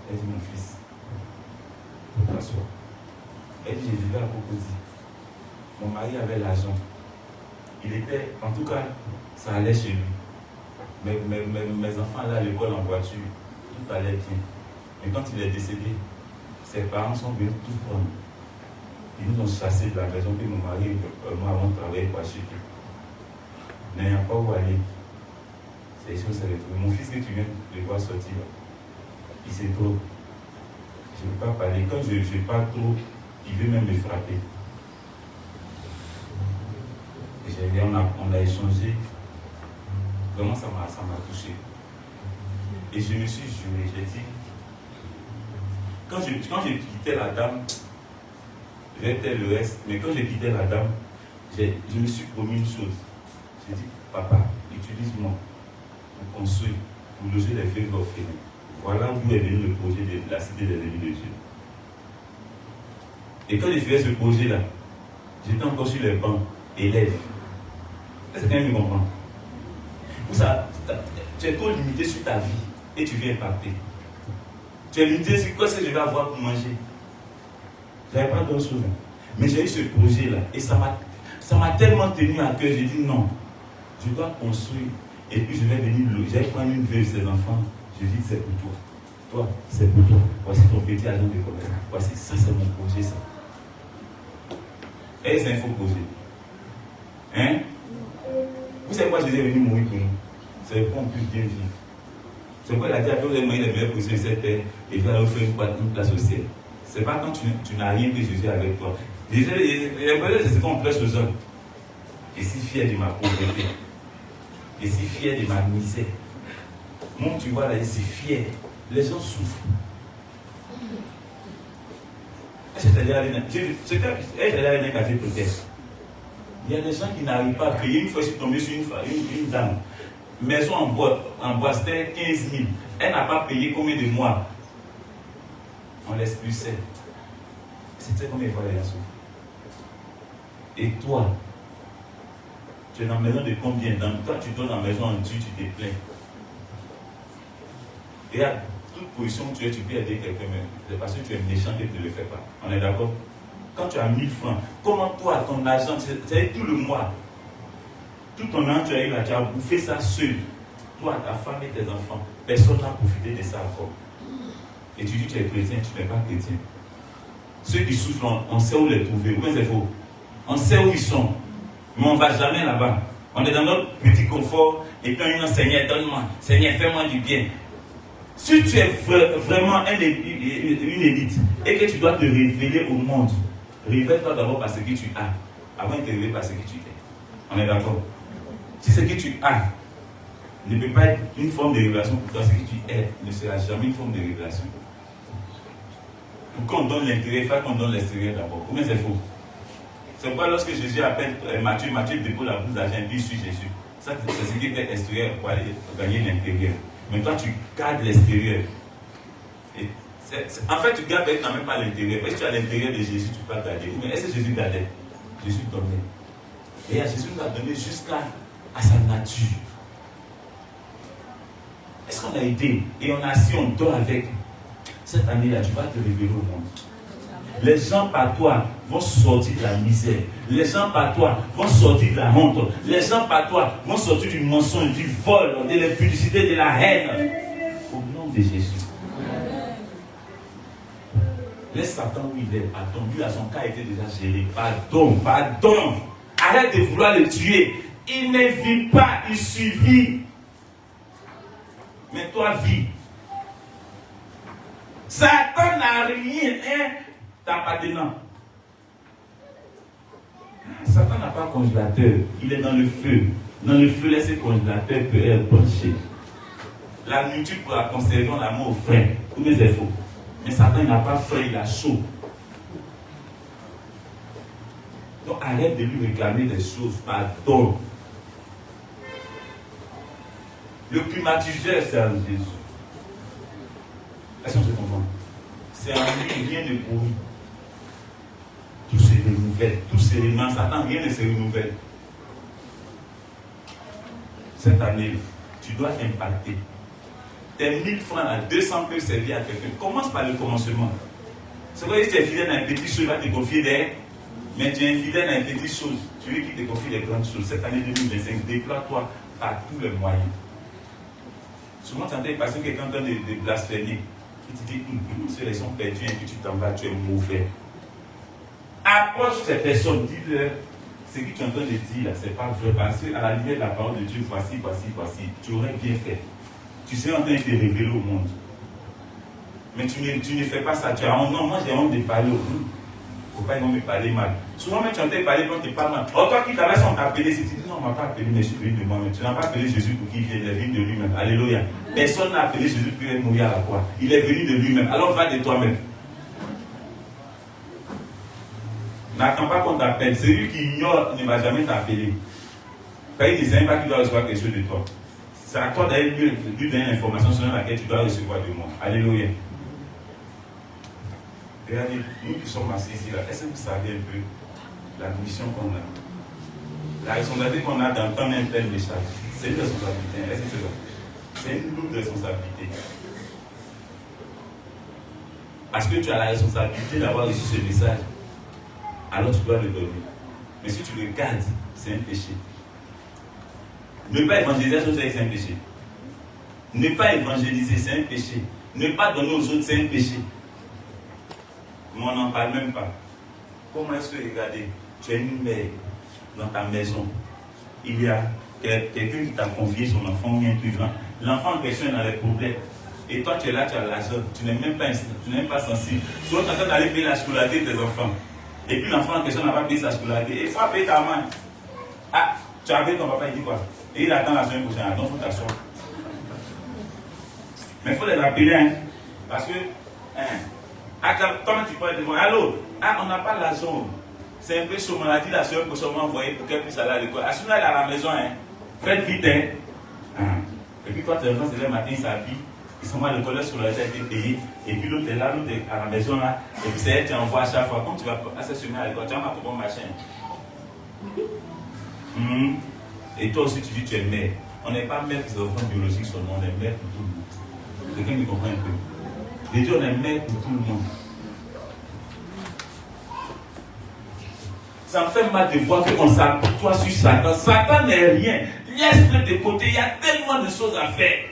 Elle dit, mon fils, il faut t'asseoir. Elle dit, j'ai vivais à Cocody. Mon mari avait l'argent. Il était, en tout cas, ça allait chez lui. Mes enfants allaient à l'école en voiture. Tout allait bien. Mais quand il est décédé, ses parents sont venus tout prendre. Ils nous ont chassés de la maison que mon mari et moi avons travaillé pour acheter. N'ayant pas où aller. C'est sûr, ça retrouvé. Mon fils que tu viens de voir sortir, il s'est trop. Je ne peux pas parler. Quand je parle trop, il veut même me frapper. Et on a échangé. Vraiment, ça m'a touché. Et je me suis juré, j'ai dit, quand j'ai quitté la dame, j'ai fait le reste, mais quand j'ai quitté la dame, je me suis promis une chose. J'ai dit, papa, utilise-moi pour construire, pour loger les veuves orphelins. Voilà d'où est venu le projet de la cité des élus de Dieu. Et quand j'ai fait ce projet-là, j'étais encore sur les bancs, élève. Est-ce que quelqu'un me comprend? Pour ça, tu es trop limité sur ta vie et tu viens impacter. Tu es limité sur quoi que je vais avoir pour manger. Je n'avais pas d'autre chose. Mais j'ai eu ce projet-là et ça m'a tellement tenu à cœur. J'ai dit non, je dois construire et puis je vais venir j'allais prendre une veuve, ses enfants. Je dis c'est pour toi. Toi, c'est pour toi. Voici ton petit agent de commerce. Voici, ça c'est mon projet, ça. Et c'est un faux projet. Hein? Vous savez pourquoi Jésus est venu mourir pour nous? C'est pour qu'on puisse bien vivre. C'est pourquoi il a dit à toi, vous avez moyen de meilleures positions sur cette terre et puis alors faire une place au ciel. C'est pas quand tu n'as rien que Jésus est avec toi. Jésus, c'est ce qu'on prêche aux gens. Je suis fier de ma pauvreté. Je suis fier de ma misère. Moi, tu vois là, je suis fier. Les gens souffrent. Est-ce que tu as allé un quartier peut-être? Il y a des gens qui n'arrivent pas à payer. Une fois, je suis tombé sur une dame. Maison en bois, c'était 15 000. Elle n'a pas payé combien de mois? On l'expulsait. C'était combien de fois elle a souffert? Et toi, tu es dans la maison de combien? Toi, tu donnes dans la maison en Dieu, tu te plains. Et à toute position où tu es, tu peux aider quelqu'un, mais c'est parce que tu es méchant que tu ne le fais pas. On est d'accord? Quand tu as 1000 francs, comment toi, ton argent, c'est tout le mois, tout ton an, tu as eu là, tu as bouffé ça seul. Toi, ta femme et tes enfants, personne n'a profité de ça encore. Et tu dis que tu es chrétien, tu n'es pas chrétien. Ceux qui souffrent, on sait où les trouver. Oui, c'est faux. On sait où ils sont. Mais on ne va jamais là-bas. On est dans notre petit confort et puis on dit, Seigneur, donne-moi. Seigneur, fais-moi du bien. Si tu es vraiment une élite et que tu dois te révéler au monde, révèle-toi d'abord par ce que tu as, avant de te révéler par ce que tu es. On est d'accord? Si ce que tu as ne peut pas être une forme de révélation pour toi, ce que tu es ne sera jamais une forme de révélation. Pour qu'on donne l'intérieur, il faut qu'on donne l'extérieur d'abord. Combien c'est faux? C'est pourquoi lorsque Jésus appelle Matthieu dépose la bourse d'argent et dit suis Jésus. Ça, c'est ce qui est extérieur pour aller gagner l'intérieur. Mais toi, tu gardes l'extérieur. En fait, tu gardes quand même pas l'intérieur. Parce que tu as l'intérieur de Jésus, tu peux pas garder. Mais est-ce que Jésus gardait? Jésus donnait. Et Jésus nous a donné jusqu'à sa nature. Est-ce qu'on a aidé et on a assis, on dort avec? Cette année-là, tu vas te révéler au monde. Les gens par toi vont sortir de la misère. Les gens par toi vont sortir de la honte. Les gens par toi vont sortir du mensonge, du vol, de l'impudicité, de la haine. Au nom de Jésus. Laisse Satan où il est. Pardon. Lui, à son cas, était déjà géré. Pardon. Arrête de vouloir le tuer. Il ne vit pas, il survit. Mais toi, vis. Satan n'a rien t'appartenant. Satan n'a pas de congélateur. Il est dans le feu. Dans le feu, laisse le congélateur peut être branché. La nourriture pour la conserver, on la met au frais. Tous mes efforts. Mais Satan n'a pas frais, il a chaud. Donc arrête de lui réclamer des choses. Pardon. Le climatiseur, c'est en Jésus. Est-ce qu'on se comprend? C'est en lui, rien ne pourrit. Tout se réveille. renouvelle. Tout se renouvelle. Satan, rien ne se renouvelle. Cette année, tu dois impacter. Tes 1000 francs à 200 peuvent servir à quelqu'un. Commence par le commencement. C'est vrai que tu es fidèle à une petite chose, il va te confier des. Mais tu es infidèle à une petite chose. Tu veux qu'il te confie des grandes choses. Cette année 2025, déploie-toi par tous les moyens. Souvent, tu entends passer quelqu'un de blasphémer. Il te dit, ceux-là sont perdus et puis tu t'en vas, tu es mauvais. Approche ces personnes, dis-leur, ce que tu es en train de dire, c'est pas vrai. Parce qu'à la lumière de la parole de Dieu, voici, tu aurais bien fait. Tu serais en train de te révéler au monde. Mais tu ne fais pas ça. Tu as honte. Non, moi j'ai honte de parler au monde. Il ne faut pas me parler mal. Souvent, même tu entends parler quand tu ne parles mal. Oh, toi qui t'avais son appelé, si tu dis non, on ne m'a pas appelé, mais je suis venu de moi-même. Tu n'as pas appelé Jésus pour qu'il vienne, il est venu de lui-même. Alléluia. Personne n'a appelé Jésus pour qu'il mourir à la croix. Il est venu de lui-même. Alors va de toi-même. N'attends pas qu'on t'appelle. Celui qui ignore ne va jamais t'appeler. Quand il ne sait pas qu'il doit recevoir quelque chose de toi. C'est à toi d'aller lui donner l'information selon laquelle tu dois recevoir de moi. Alléluia. Regardez, nous qui sommes assis ici, là, est-ce que vous savez un peu la mission qu'on a? La responsabilité qu'on a d'entendre un tel message, c'est une responsabilité. Est-ce que c'est ça? C'est une lourde responsabilité. Parce que tu as la responsabilité d'avoir reçu ce message, alors tu dois le donner. Mais si tu le gardes, c'est un péché. Ne pas évangéliser, c'est un péché. Ne pas évangéliser, c'est un péché. Ne pas donner aux autres, c'est un péché. Mais on n'en parle même pas. Comment est-ce que, regardez, tu as une mère dans ta maison. Il y a quelqu'un qui t'a confié son enfant bien plus grand. L'enfant en question est dans les problèmes. Et toi, tu es là, tu as l'argent. Tu n'es même pas sensible. Soit tu es en train d'aller payer la scolarité de tes enfants. Et puis l'enfant en question n'a pas payé sa scolarité. Il faut payer ta main. Ah, tu as appelé ton papa, il dit quoi? Et il attend la semaine prochaine. Donc, il faut t'asseoir. Mais il faut les appeler, hein. Parce que, comment tu peux te dire, allô, on n'a pas l'argent. C'est un peu chaud, on a dit la soeur pour seulement envoyer pour qu'elle puisse aller à l'école. Assure-la, elle est à la maison, hein. Faites vite, hein. Et puis toi, tes enfants, c'est le matin, ils s'habillent. Ils sont à l'école, sur la tête, ils payés. Et puis l'autre est là, l'autre est à la maison, là. Et puis c'est elle qui envoie à chaque fois. Quand tu vas assaisonner à l'école, tu vas mettre ton bon machin. Et toi aussi, tu dis tu es mère. On n'est pas mère pour les enfants biologiques seulement, on est mère pour tout le monde. Quelqu'un me comprend un peu. Les dieux, on est mère pour tout le monde. Ça me fait mal de voir qu'on s'apitoie sur Satan. Satan n'est rien. Laisse-le de côté. Il y a tellement de choses à faire.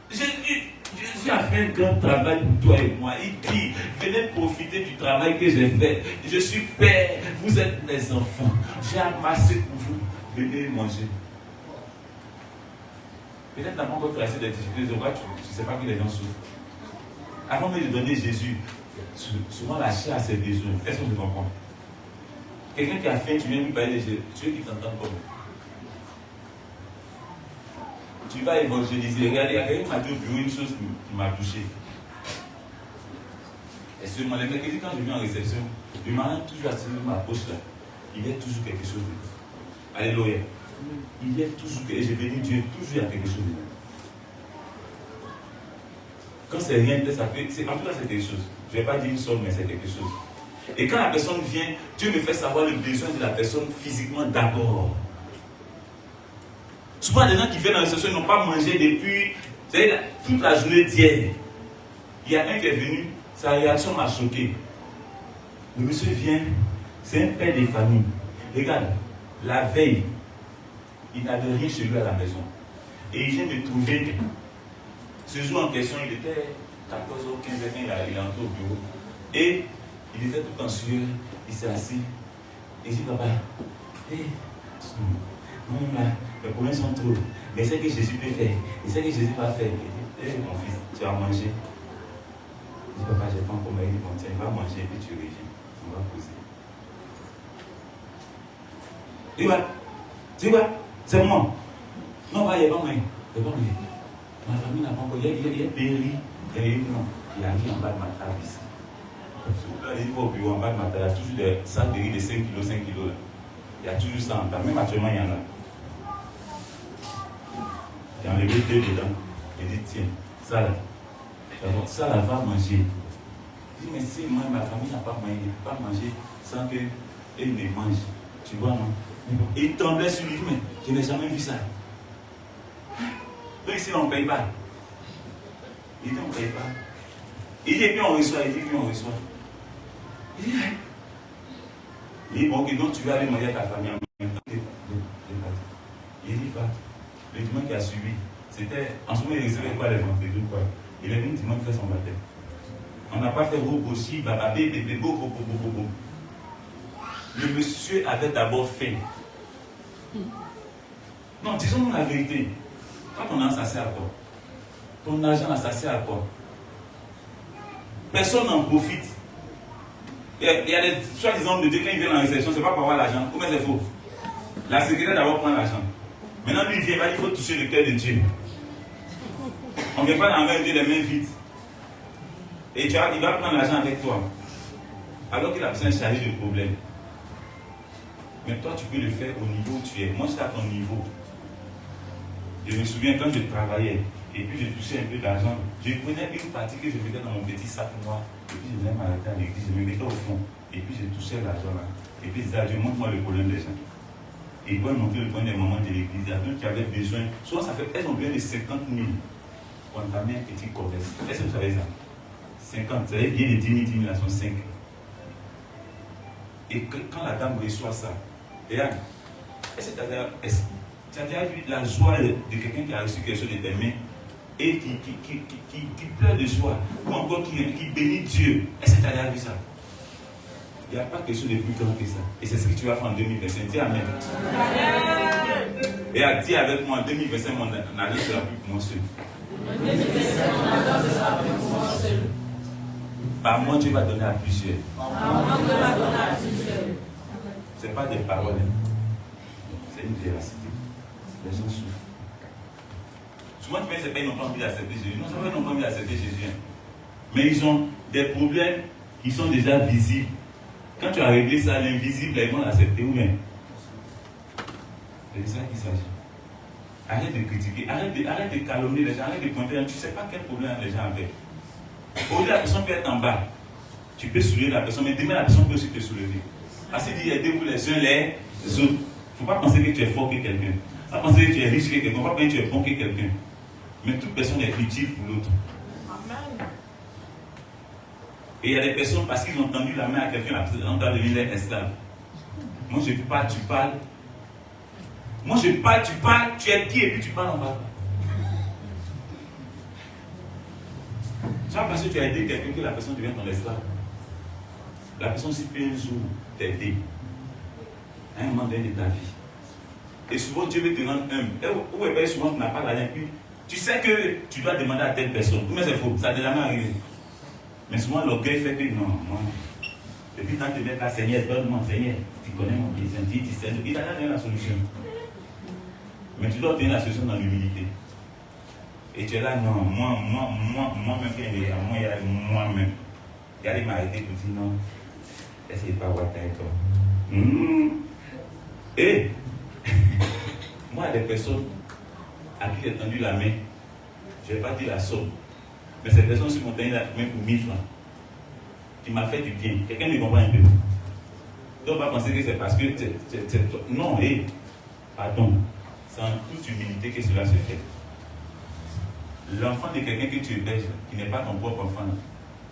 Jésus a fait un grand travail pour toi et moi. Il dit, venez profiter du travail que j'ai fait. Je suis père, vous êtes mes enfants. J'ai amassé pour vous. Venez manger. Peut-être tu n'as pas encore tracé des difficultés. Tu ne sais pas que les gens souffrent. Avant de donner Jésus, souvent la chair a ses besoins. Est-ce que tu comprends? Quelqu'un qui a faim, tu viens lui parler de Jésus. Tu veux qu'il t'entende comme tu vas évangéliser. Regardez, il y a quelqu'un qui m'a dit au bureau une chose qui m'a touché. Et seulement les mercredis, quand je viens en réception, le marin toujours assis dans ma poche là. Il y a toujours quelque chose de. Alléluia. Il y a toujours quelque chose. Et je bénis Dieu, toujours il y a quelque chose de. Quand c'est rien, ça peut. En tout cas, c'est quelque chose. Je ne vais pas dire une somme, mais c'est quelque chose. Et quand la personne vient, Dieu me fait savoir le besoin de la personne physiquement d'abord. Souvent, les gens qui viennent dans la réception n'ont pas mangé depuis toute la journée d'hier. Il y a un qui est venu, sa réaction m'a choqué. Le monsieur vient, c'est un père de famille. Regarde, la veille, il n'avait rien chez lui à la maison. Et il vient de trouver. Ce jour en question, il était 14 ou 15 ans, il est entré au bureau. Et il était tout en sueur, il s'est assis. Et il dit, papa, non, là, les problèmes sont trop. Mais c'est ce que Jésus peut faire. Et c'est ce que Jésus va faire. Il dit, mon fils, tu vas manger. Il dit, papa, je n'ai pas encore manger. Bon, tiens, va manger et puis tu régimes. On va poser. Tu vois, c'est moi. Non, il n'y a pas moyen. Il n'y a pas moyen. Ma famille n'a pas encore. Il y a péri. Il y a rien en bas de ma table ici. Là, il va au bureau en bas de ma table. Il y a toujours des sacs de riz de 5 kilos, 5 kilos. Là. Il y a toujours ça en table. Même actuellement, il y en a. Il y a enlevé 2 dedans. Il dit, tiens, ça là. Alors, ça là va manger. Il dit, mais si moi, ma famille n'a pas moyen, il ne peut pas manger sans que et il me mange. Tu vois, non? Et il tremblait sur lui, mais je n'ai jamais vu ça. Donc ici, on ne paye pas. Il dit, on ne paye pas. Il dit, puis on reçoit, il dit, puis on reçoit. Il dit, bon, ok, donc tu vas aller manger ta famille en même temps. Il dit, pas. Le dimanche qui a suivi, c'était, en ce moment, il recevait quoi les vendredis ou quoi? Il est venu dimanche faire son baptême. On n'a pas fait robochi, bababé, bébé, bobo. Le monsieur avait d'abord faim. Non, disons-nous la vérité. Quand ton argent, ça sert à quoi? Ton argent, ça sert à quoi? Personne n'en profite. Il y a des soi-disant de Dieu, quand ils viennent en réception, c'est pas pour avoir l'argent. Ou bien c'est faux. La secrétaire d'abord prend l'argent. Maintenant, lui, il vient, il faut toucher le cœur de Dieu. On ne vient pas envers Dieu les mains vides. Et il va prendre l'argent avec toi. Alors qu'il a besoin de charger le problème. Mais toi, tu peux le faire au niveau où tu es. Moi, j'étais à ton niveau. Je me souviens quand je travaillais, et puis je touchais un peu d'argent, je prenais une partie que je mettais dans mon petit sac noir, et puis je venais m'arrêter à l'église, je me mettais au fond, et puis je touchais l'argent là. Et puis je disais à Dieu, montre-moi le problème des gens. Et quand ils montraient le problème des mamans de l'église, il y a d'autres qui avaient besoin, soit ça fait, elles ont besoin de 50 000 pour entamer un petit commerce. Est-ce que vous savez ça? 50, ça veut dire les 10 000 là sont 5. Et quand la dame reçoit ça, regarde, est-ce que tu as déjà vu la joie de quelqu'un qui a reçu quelque chose de tes mains et qui pleure de joie, ou encore qui bénit Dieu? Est-ce que tu as déjà vu ça? Il n'y a pas quelque chose de plus grand que ça. Et c'est ce que tu vas faire en 2025. Dis Amen. Et à dire avec moi, en 2025, mon argent sera plus pour moi seul. Par moi, Dieu va donner à plusieurs. Ce n'est pas des paroles, c'est une véracité. Les gens souffrent. Souvent, tu penses que ils n'ont pas envie d'accepter Jésus. Non, c'est pas qu'ils n'ont pas envie d'accepter Jésus. Mais ils ont des problèmes qui sont déjà visibles. Quand tu as réglé ça, l'invisible, ils vont l'accepter ou bien. C'est de ça qu'il s'agit. Arrête de critiquer, arrête de calomnier les gens, arrête de pointer. Tu ne sais pas quel problème les gens avaient. Aujourd'hui, la personne peut être en bas. Tu peux soulever la personne, mais demain, la personne peut aussi te soulever. Ainsi dit, aidez-vous les uns les autres. Il ne faut pas penser que tu es fort que quelqu'un. Il ne faut pas penser que tu es riche que quelqu'un. Il ne faut pas penser que tu es bon que quelqu'un. Mais toute personne est utile pour l'autre. Et il y a des personnes, parce qu'ils ont tendu la main à quelqu'un, la personne doit devenir instable. Moi, je parle, tu parles. Moi, je parle, tu parles, tu es qui et puis tu parles en bas. C'est pas parce que tu as aidé quelqu'un que la personne devient ton esclave. La personne aussi peut un jour t'aider à un moment donné de ta vie. Et souvent, Dieu veut te rendre humble. Ou bien souvent, tu n'as pas l'argent. Puis tu sais que tu dois demander à telle personne. Mais c'est faux, ça n'est jamais arrivé. Mais souvent, l'orgueil fait que non, moi. Depuis quand tu viens à Seigneur, donne-moi, Seigneur, tu connais mon besoin, tu sais, il t'a donné la solution. Mais tu dois obtenir la solution dans l'humilité. Et tu es là, non, moi-même, il y a moi-même. Il y a des m'arrêter pour dire non, essayez pas voir ta toi. Et, moi, des personnes à qui j'ai tendu la main, je ne vais pas dire la somme, mais ces personnes qui m'ont tendu la main pour 1000 francs. Tu m'as fait du bien. Quelqu'un me comprend un peu. Donc, pas penser que c'est parce que non, pardon. C'est en toute humilité que cela se fait. L'enfant de quelqu'un que tu héberges, qui n'est pas ton propre enfant,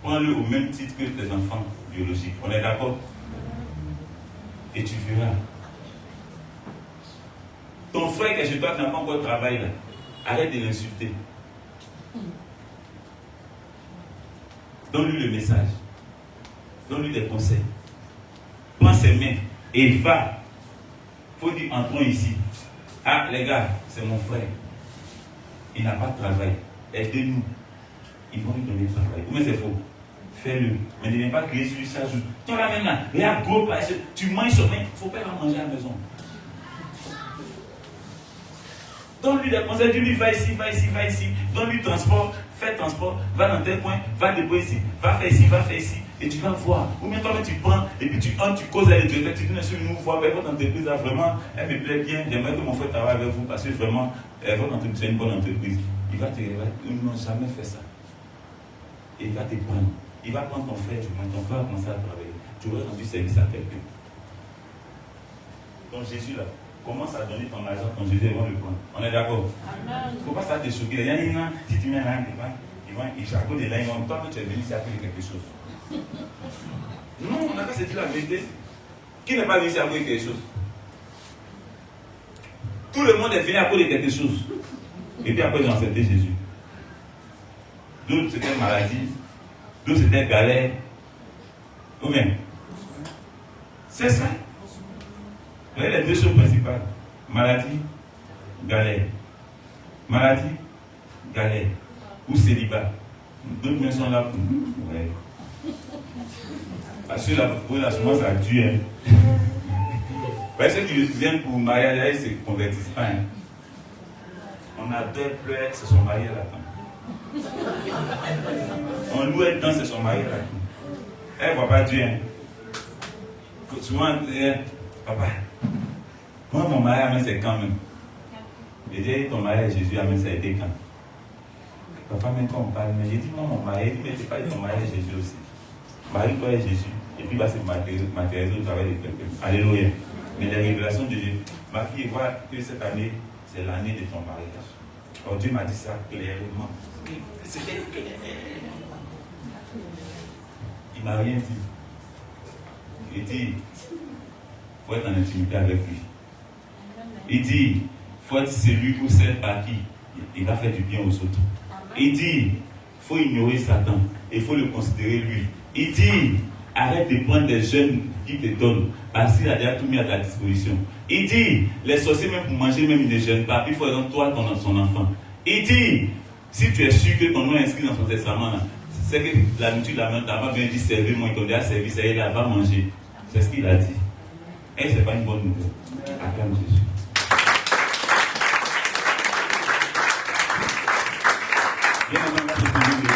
prends-le au même titre que tes enfants biologiques. On est d'accord? Et tu verras. Ton frère qui est chez toi qui n'a pas encore travaillé là, arrête de l'insulter. Donne-lui le message. Donne-lui des conseils. Prends ses mains et va. Il faut dire, entrons ici. Ah, les gars, c'est mon frère. Il n'a pas de travail. Aidez-nous. Ils vont lui donner le travail. Mais c'est faux. Fais-le. Mais ne viens pas crier sur lui chaque jour. Toi là maintenant, regarde, gros, tu manges sur main. Il ne faut pas manger à la maison. Donne-lui des conseils. Dis-lui, va ici, va ici, va ici. Donne-lui transport. Fais transport. Va dans tel coin. Va déposer ici. Va faire ici, va faire ici. Et tu vas voir. Ou bien toi-même tu prends. Et puis tu causes avec le directeur. Tu dis, sur une fois, votre entreprise là, vraiment, elle me plaît bien. J'aimerais que mon frère travaille avec vous parce que vraiment, votre entreprise est une bonne entreprise. Il va ils n'ont jamais fait ça. Et il va te prendre. Il va prendre ton frère, ton frère va commencer à travailler. Tu aurais rendu service à quelqu'un. ton Jésus là, commence à donner ton argent, ton Jésus, ils vont le prendre. On est d'accord? Il ne faut pas ça te choquer. Il y a une gens, si tu mets là, ils vont, à cause de là, ils vont, toi que tu es venu ici à cause de quelque chose. Non, on n'a qu'à se dire la vérité. Qui n'est pas venu ici à cause de quelque chose? Tout le monde est venu à cause de quelque chose. Et puis après, ils ont accepté Jésus. D'autres, c'était maladie. D'autres, c'était galère. Ou bien, c'est ça. Vous voyez les deux choses principales. Maladie, galère. Maladie, galère. Ou célibat. D'autres mains sont là pour nous. Ouais. Parce que pour la semence, ça tue. Hein. Parce que ceux qui viennent pour mariage, ils ne se convertissent pas. Hein. On a deux pleurs, se sont mariés là-dedans. On loue un temps, se sont mariés là-dedans. Elle ne voit pas Dieu. Hein. Souvent, papa, moi mon mariage, c'est quand même. J'ai dit, ton mariage, Jésus, ça a été quand? Papa, même quand on parle, mais j'ai dit, moi mon mariage, mais c'est pas ton mariage, Jésus aussi. Marie-toi et Jésus, et puis va se matérialiser au travail de quelqu'un. Alléluia. Mais les révélations de Dieu, ma fille voit que cette année, c'est l'année de ton mariage. Alors Dieu m'a dit ça clairement. C'était clair. Il ne m'a rien dit. Il dit, il faut être en intimité avec lui. Il dit, il faut être celui ou celle par qui il va faire du bien aux autres. Il dit, il faut ignorer Satan. Il faut le considérer lui. Il dit, arrête de prendre des jeunes qui te donnent, parce qu'il a déjà tout mis à ta disposition. Il dit, les sorciers même pour manger, même ils ne gênent pas, il faut être toi son enfant. Il dit, si tu es sûr que ton nom est inscrit dans son testament, c'est que la nourriture, la main, ta main vient dire, servez-moi, ils t'ont déjà servi, ça y est, là, va manger. C'est ce qu'il a dit. Et ce n'est pas une bonne nouvelle. Acclame Jésus. Bien, maintenant,